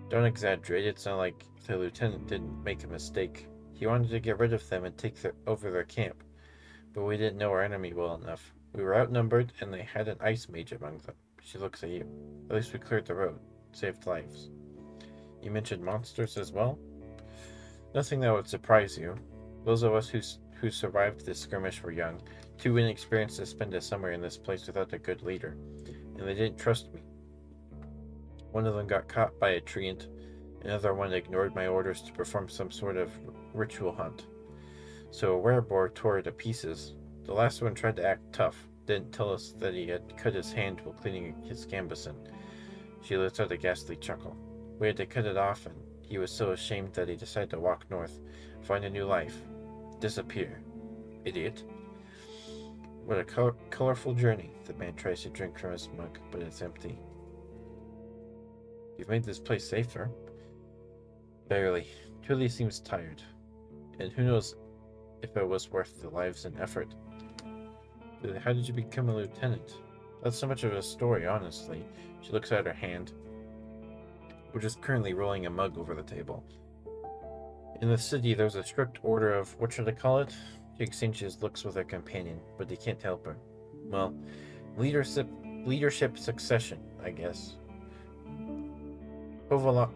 Don't exaggerate, it's not like the lieutenant didn't make a mistake. He wanted to get rid of them and take over their camp, but we didn't know our enemy well enough. We were outnumbered, and they had an ice mage among them. She looks at you. At least we cleared the road. Saved lives. You mentioned monsters as well? Nothing that would surprise you. Those of us who survived this skirmish were young, too inexperienced to spend a summer in this place without a good leader, and they didn't trust me. One of them got caught by a treant. Another one ignored my orders to perform some sort of ritual hunt. So a wereboar tore it to pieces. The last one tried to act tough, didn't tell us that he had cut his hand while cleaning his gambeson. She lets out a ghastly chuckle. We had to cut it off, and he was so ashamed that he decided to walk north, find a new life, disappear. Idiot. What a colorful journey. The man tries to drink from his mug, but it's empty. You've made this place safer. Barely. Truly seems tired. And who knows if it was worth the lives and effort. How did you become a lieutenant? That's so much of a story, honestly. She looks at her hand, which is currently rolling a mug over the table. In the city, there's a strict order of, what should I call it? She exchanges looks with her companion, but he can't help her. Well, leadership succession, I guess. Hovlavon.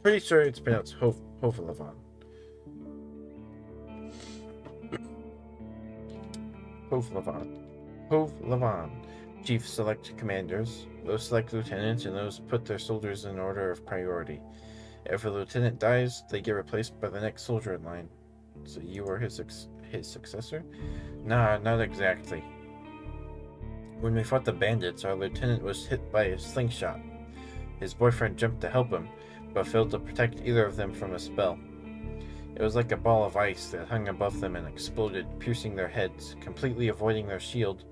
Pretty sure it's pronounced Hovlavon. Hovlavon. Chiefs select commanders. Those select lieutenants, and those put their soldiers in order of priority. If a lieutenant dies, they get replaced by the next soldier in line. So you were his successor? Nah, not exactly. When we fought the bandits, our lieutenant was hit by a slingshot. His boyfriend jumped to help him, but failed to protect either of them from a spell. It was like a ball of ice that hung above them and exploded, piercing their heads, completely avoiding their shield.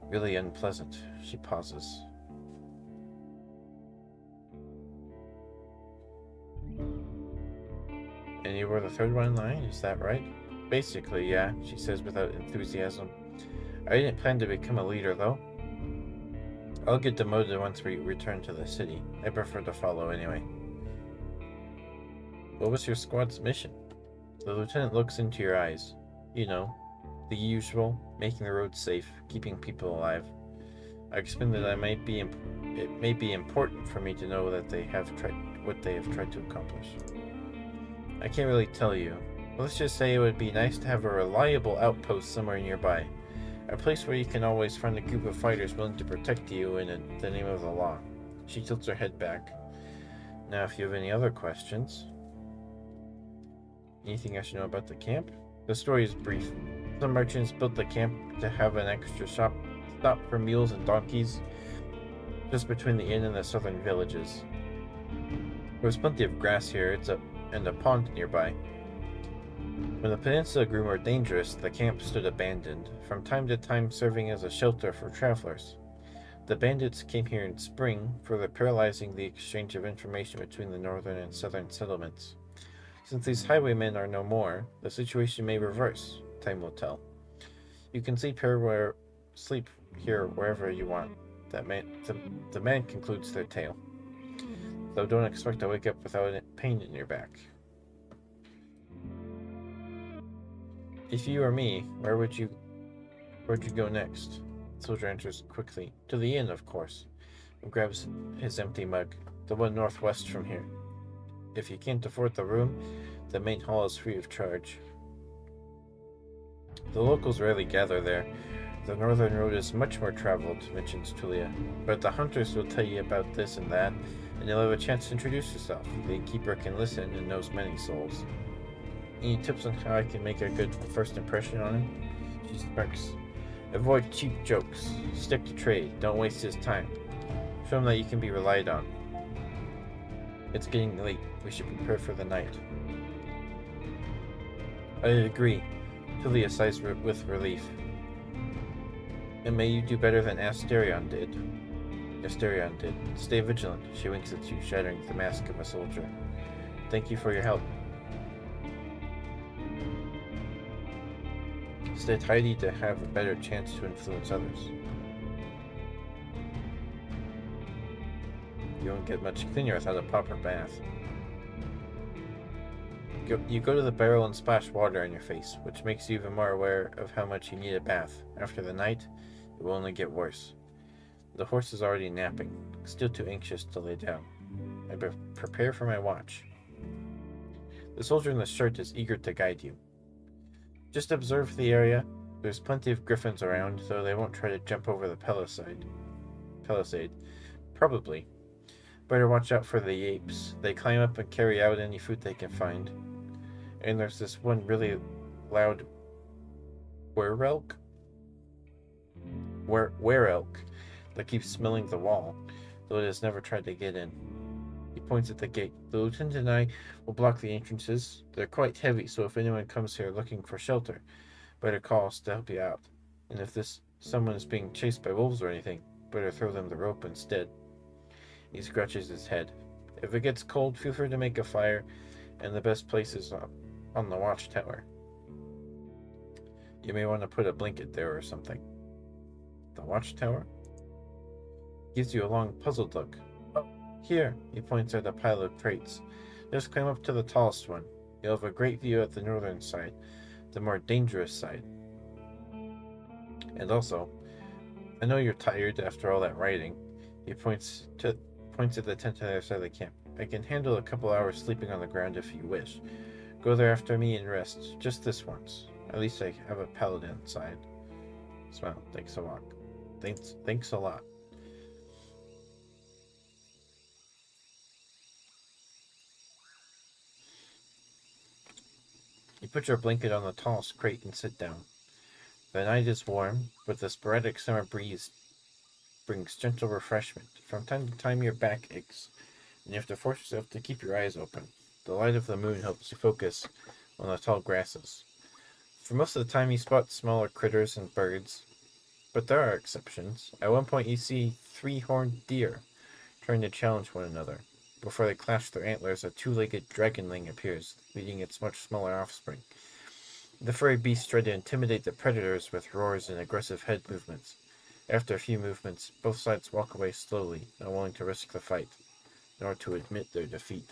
Really unpleasant. She pauses. And you were the third one in line, is that right? Basically, yeah, she says without enthusiasm. I didn't plan to become a leader, though. I'll get demoted once we return to the city. I prefer to follow anyway. What was your squad's mission? The lieutenant looks into your eyes. You know, the usual, making the roads safe, keeping people alive. I explained that it may be important for me to know that what they have tried to accomplish. I can't really tell you. Let's just say it would be nice to have a reliable outpost somewhere nearby. A place where you can always find a group of fighters willing to protect you in the name of the law. She tilts her head back. Now, if you have any other questions... Anything I should know about the camp? The story is brief. Some merchants built the camp to have an extra stop for mules and donkeys, just between the inn and the southern villages. There was plenty of grass here, and a pond nearby. When the peninsula grew more dangerous, the camp stood abandoned, from time to time serving as a shelter for travelers. The bandits came here in spring, further paralyzing the exchange of information between the northern and southern settlements. Since these highwaymen are no more, the situation may reverse. Time will tell. You can sleep here wherever you want. The man concludes their tale. Though don't expect to wake up without pain in your back. If you were me, where'd you go next? The soldier answers quickly. To the inn, of course, and grabs his empty mug. The one northwest from here. If you can't afford the room, the main hall is free of charge. The locals rarely gather there. The northern road is much more traveled, mentions Tulia. But the hunters will tell you about this and that, and you'll have a chance to introduce yourself. The innkeeper can listen and knows many souls. Any tips on how I can make a good first impression on him? She smirks. Avoid cheap jokes. Stick to trade. Don't waste his time. Show him that you can be relied on. It's getting late. We should prepare for the night. I agree. Tulia sighs with relief. And may you do better than Asterion did. Asterion did. Stay vigilant. She winks at you, shattering the mask of a soldier. Thank you for your help. Stay tidy to have a better chance to influence others. You won't get much cleaner without a proper bath. You go to the barrel and splash water on your face, which makes you even more aware of how much you need a bath. After the night, it will only get worse. The horse is already napping, still too anxious to lay down. I prepare for my watch. The soldier in the shirt is eager to guide you. Just observe the area. There's plenty of griffins around, though they won't try to jump over the palisade. Probably. Better watch out for the apes. They climb up and carry out any food they can find. And there's this one really loud were-elk that keeps smelling the wall, though it has never tried to get in. He points at the gate. The lieutenant and I will block the entrances. They're quite heavy, so if anyone comes here looking for shelter, better call us to help you out. And if someone is being chased by wolves or anything, better throw them the rope instead. He scratches his head. If it gets cold, feel free to make a fire, and the best place is on the watchtower. You may want to put a blanket there or something. The watchtower? Gives you a long, puzzled look. Oh, here, he points at a pile of crates. Just climb up to the tallest one. You'll have a great view at the northern side, the more dangerous side. And also, I know you're tired after all that riding. He points at the tent on the other side of the camp. I can handle a couple hours sleeping on the ground if you wish. Go there after me and rest, just this once. At least I have a paladin inside. Smile. Thanks a lot. Thanks a lot. You put your blanket on the tallest crate and sit down. The night is warm, but the sporadic summer breeze brings gentle refreshment. From time to time your back aches, and you have to force yourself to keep your eyes open. The light of the moon helps you focus on the tall grasses. For most of the time you spot smaller critters and birds, but there are exceptions. At one point you see 3-horned deer trying to challenge one another. Before they clash their antlers, a 2-legged dragonling appears, leading its much smaller offspring. The furry beasts try to intimidate the predators with roars and aggressive head movements. After a few movements, both sides walk away slowly, not willing to risk the fight, nor to admit their defeat.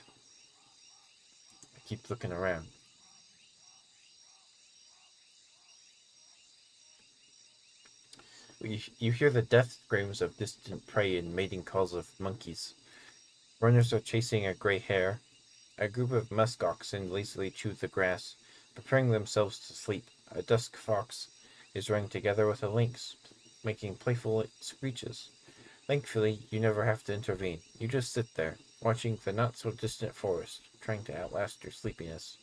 I keep looking around. You hear the death screams of distant prey and mating calls of monkeys. Runners are chasing a gray hare. A group of musk oxen lazily chew the grass, preparing themselves to sleep. A dusk fox is running together with a lynx, making playful screeches. Thankfully, you never have to intervene. You just sit there, watching the not-so-distant forest, trying to outlast your sleepiness.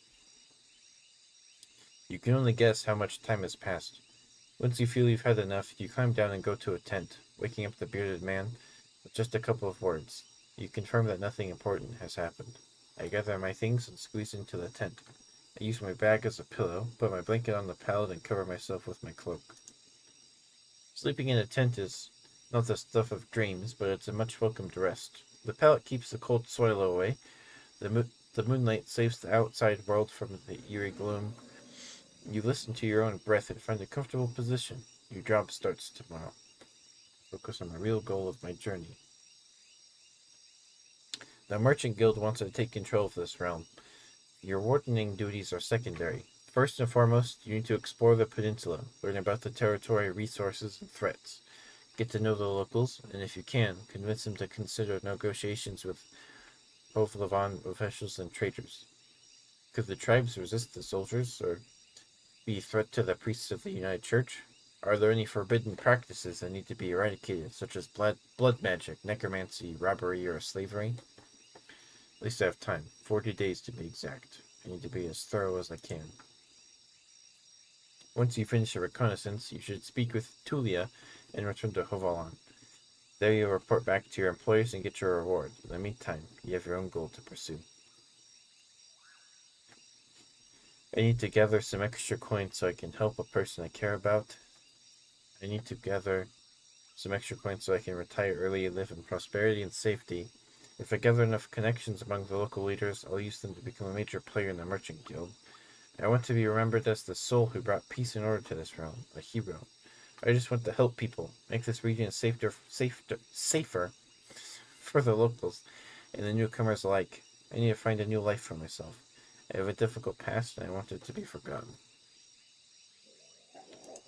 You can only guess how much time has passed. Once you feel you've had enough, you climb down and go to a tent, waking up the bearded man with just a couple of words. You confirm that nothing important has happened. I gather my things and squeeze into the tent. I use my bag as a pillow, put my blanket on the pallet, and cover myself with my cloak. Sleeping in a tent is not the stuff of dreams, but it's a much welcomed rest. The pallet keeps the cold soil away. The moonlight saves the outside world from the eerie gloom. You listen to your own breath and find a comfortable position. Your job starts tomorrow. Focus on the real goal of my journey. The Merchant Guild wants to take control of this realm. Your wardening duties are secondary. First and foremost, you need to explore the peninsula, learn about the territory, resources, and threats. Get to know the locals, and if you can, convince them to consider negotiations with both Levant officials and traders. Could the tribes resist the soldiers, or be a threat to the priests of the United Church? Are there any forbidden practices that need to be eradicated, such as blood magic, necromancy, robbery, or slavery? At least I have time. 40 days to be exact. I need to be as thorough as I can. Once you finish your reconnaissance, you should speak with Tulia and return to Hovalan. There you'll report back to your employers and get your reward. In the meantime, you have your own goal to pursue. I need to gather some extra coins so I can help a person I care about. I need to gather some extra coins so I can retire early and live in prosperity and safety. If I gather enough connections among the local leaders, I'll use them to become a major player in the Merchant Guild. I want to be remembered as the soul who brought peace and order to this realm, a hero. I just want to help people, make this region safer for the locals and the newcomers alike. I need to find a new life for myself. I have a difficult past and I want it to be forgotten.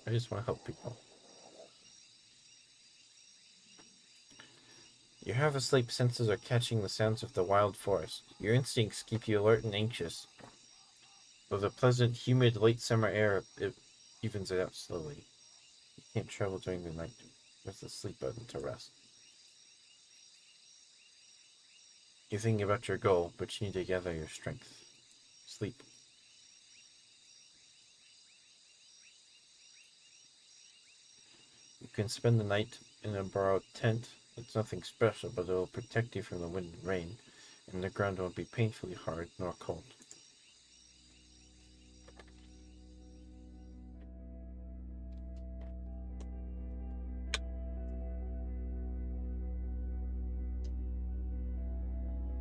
I just want to help people. Your half-asleep senses are catching the sounds of the wild forest. Your instincts keep you alert and anxious. Though the pleasant, humid, late summer air evens it out slowly. You can't travel during the night. There's a sleep button to rest. You're thinking about your goal, but you need to gather your strength. Sleep. You can spend the night in a borrowed tent. It's nothing special, but it will protect you from the wind and rain, and the ground won't be painfully hard nor cold.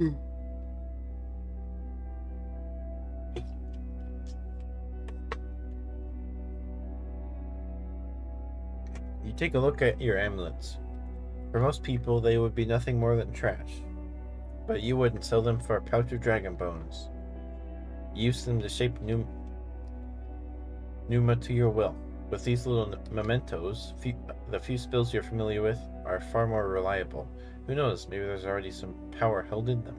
You take a look at your amulets. For most people, they would be nothing more than trash. But you wouldn't sell them for a pouch of dragon bones. You use them to shape Numa to your will. With these little mementos, the few spells you're familiar with are far more reliable. Who knows, maybe there's already some power held in them.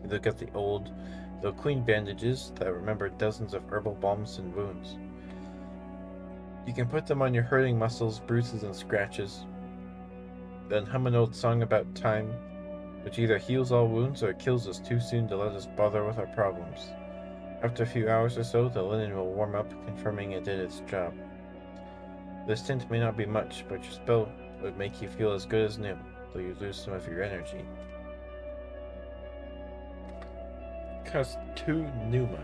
You look at the old, though clean bandages that remember dozens of herbal balms and wounds. You can put them on your hurting muscles, bruises, and scratches. Then hum an old song about time, which either heals all wounds or kills us too soon to let us bother with our problems. After a few hours or so, the linen will warm up, confirming it did its job. This tint may not be much, but your spell would make you feel as good as new, though you lose some of your energy. Cost 2 Numa.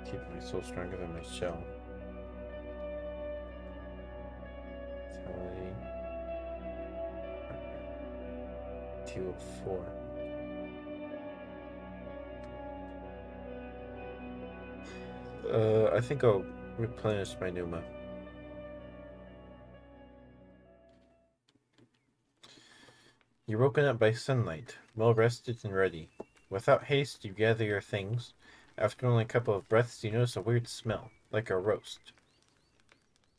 Keep my soul stronger than my shell. Vitality. 204. I think I'll replenish my Numa. You're woken up by sunlight, well rested and ready. Without haste, you gather your things. After only a couple of breaths, you notice a weird smell, like a roast.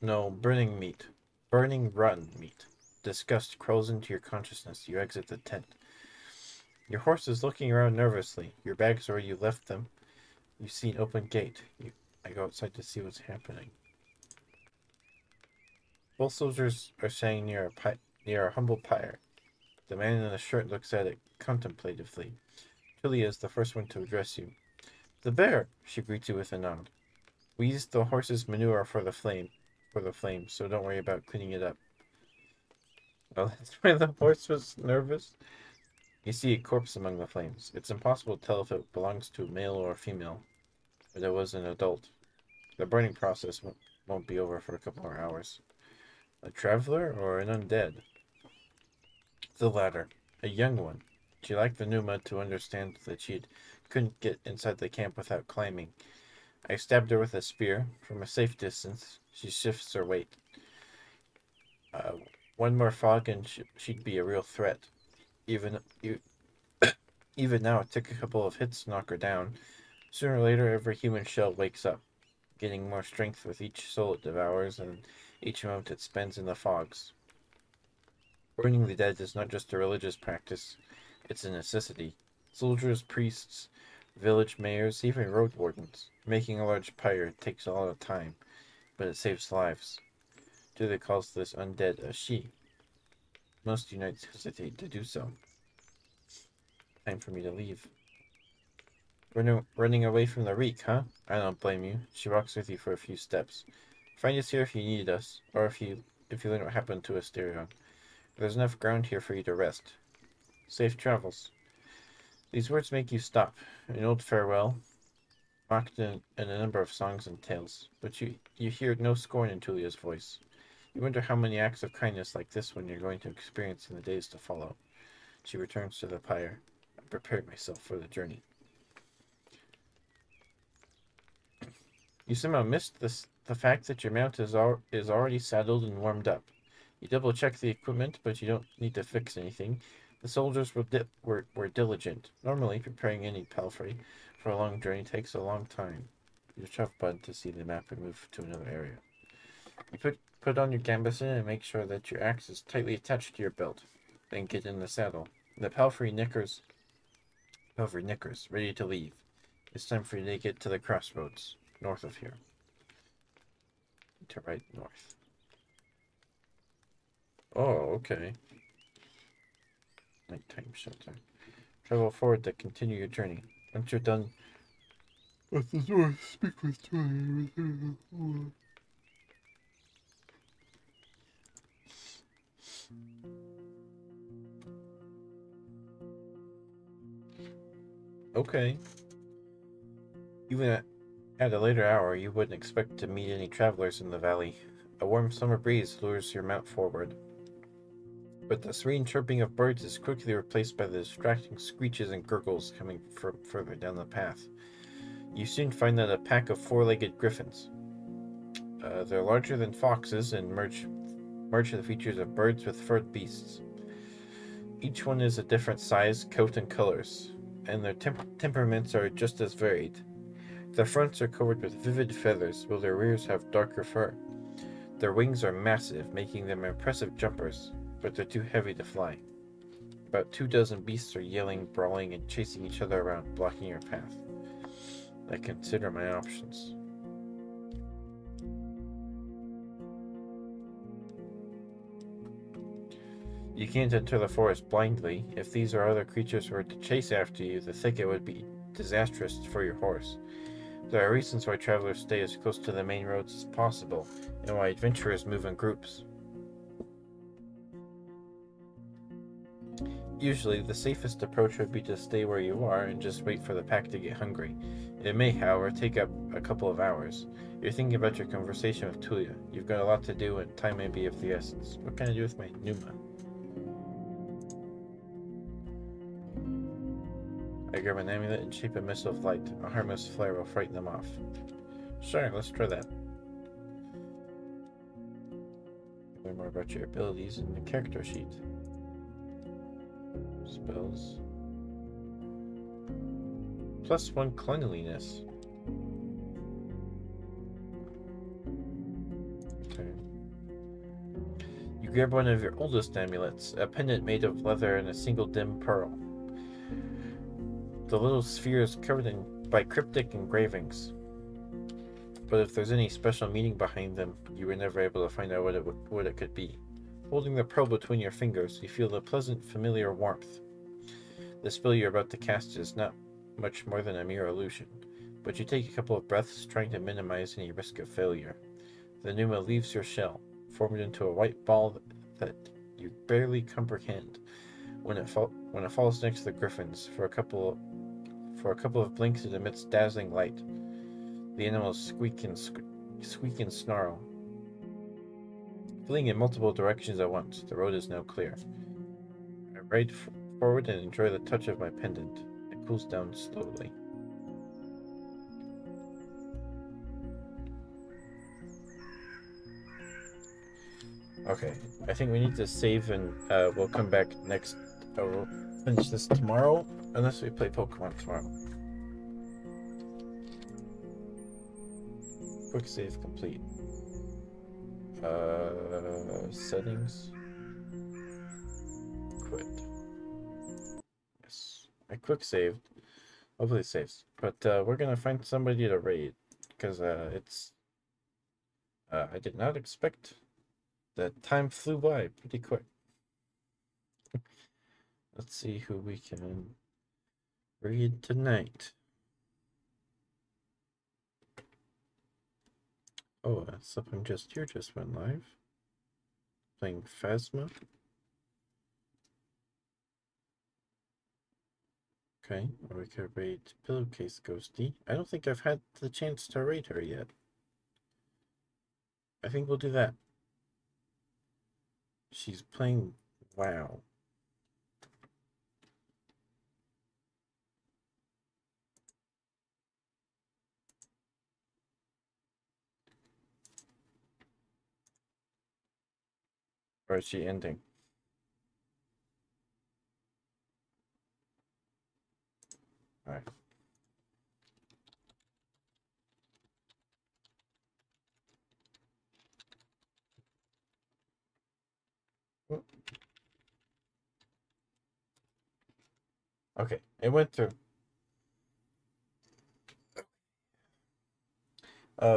No, burning meat. Burning, rotten meat. Disgust crawls into your consciousness. You exit the tent. Your horse is looking around nervously. Your bags are where you left them. You see an open gate. I go outside to see what's happening. Both soldiers are standing near a humble pyre. The man in the shirt looks at it contemplatively. Julia is the first one to address you. The bear, she greets you with a nod. We used the horse's manure for the flame, so don't worry about cleaning it up. Oh, that's why the horse was nervous. You see a corpse among the flames. It's impossible to tell if it belongs to a male or a female, but it was an adult. The burning process won't be over for a couple more hours. A traveler or an undead? The latter. A young one. She lacked the Numa to understand that she couldn't get inside the camp without climbing. I stabbed her with a spear. From a safe distance, she shifts her weight. One more fog and she'd be a real threat. Even now, it took a couple of hits to knock her down. Sooner or later, every human shell wakes up, getting more strength with each soul it devours and each moment it spends in the fogs. Burning the dead is not just a religious practice, it's a necessity. Soldiers, priests, village mayors, even Roadwardens. Making a large pyre takes a lot of time, but it saves lives. Julia calls this undead a she. Most unites hesitate to do so. Time for me to leave. Running away from the reek, huh? I don't blame you. She walks with you for a few steps. Find us here if you need us, or if you learn what happened to Asterion. There's enough ground here for you to rest. Safe travels. These words make you stop. An old farewell, mocked in a number of songs and tales, but you hear no scorn in Tulia's voice. You wonder how many acts of kindness like this one you're going to experience in the days to follow. She returns to the pyre. I prepared myself for the journey. You somehow missed the fact that your mount is already saddled and warmed up. You double-check the equipment, but you don't need to fix anything. The soldiers were diligent. Normally, preparing any palfrey for a long journey takes a long time. You shove button to see the map and move to another area. You put on your gambeson and make sure that your axe is tightly attached to your belt. Then get in the saddle. The palfrey knickers, ready to leave. It's time for you to get to the crossroads, north of here. To right north. Oh, okay. Nighttime shelter. Travel forward to continue your journey. Once you're done with the north, speak with Julia. Okay. Even at a later hour, you wouldn't expect to meet any travelers in the valley. A warm summer breeze lures your mount forward. But the serene chirping of birds is quickly replaced by the distracting screeches and gurgles coming from further down the path. You soon find that a pack of four-legged griffins. They're larger than foxes and merge the features of birds with furred beasts. Each one is a different size, coat, and colors, and their temperaments are just as varied. Their fronts are covered with vivid feathers, while their rears have darker fur. Their wings are massive, making them impressive jumpers, but they're too heavy to fly. About 24 beasts are yelling, brawling, and chasing each other around, blocking your path. I consider my options. You can't enter the forest blindly. If these or other creatures were to chase after you, the thicket would be disastrous for your horse. There are reasons why travelers stay as close to the main roads as possible, and why adventurers move in groups. Usually, the safest approach would be to stay where you are and just wait for the pack to get hungry. It may, however, take up a couple of hours. You're thinking about your conversation with Tulia. You've got a lot to do and time may be of the essence. What can I do with my Numa? I grab an amulet and shape a missile of light. A harmless flare will frighten them off. Sure, let's try that. Learn more about your abilities in the character sheet. Spells. +1 cleanliness. Okay. You grab one of your oldest amulets, a pendant made of leather and a single dim pearl. The little sphere is covered by cryptic engravings, but if there's any special meaning behind them, you were never able to find out what it could be. Holding the pearl between your fingers, you feel a pleasant, familiar warmth. The spell you're about to cast is not much more than a mere illusion, but you take a couple of breaths, trying to minimize any risk of failure. The Numa leaves your shell, formed into a white ball that you barely comprehend. When it falls next to the griffins, for a couple of blinks it emits dazzling light. The animals squeak and snarl. Fleeing in multiple directions at once, the road is now clear. I ride forward and enjoy the touch of my pendant. It cools down slowly. Okay, I think we need to save and we'll come back next. We'll finish this tomorrow, unless we play Pokemon tomorrow. Quick save complete. Settings. Quit. Yes, I quick saved. Hopefully it saves. But we're gonna find somebody to raid, because I did not expect that time flew by pretty quick. Let's see who we can raid tonight. Oh, something just here just went live. Playing Phasma. Okay, or we could raid Pillowcase Ghosty. I don't think I've had the chance to raid her yet. I think we'll do that. She's playing WoW. Or is she ending? All right. Okay, it went through.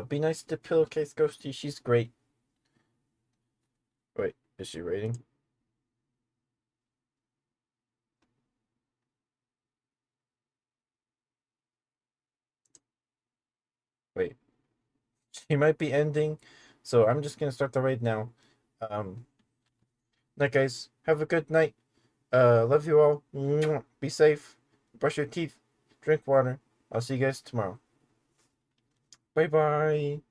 Be nice to Pillowcase Ghosty. She's great. Wait, is she rating? Wait. She might be ending, so I'm just gonna start the raid now. Night, guys. Have a good night. Love you all. Be safe. Brush your teeth. Drink water. I'll see you guys tomorrow. Bye bye.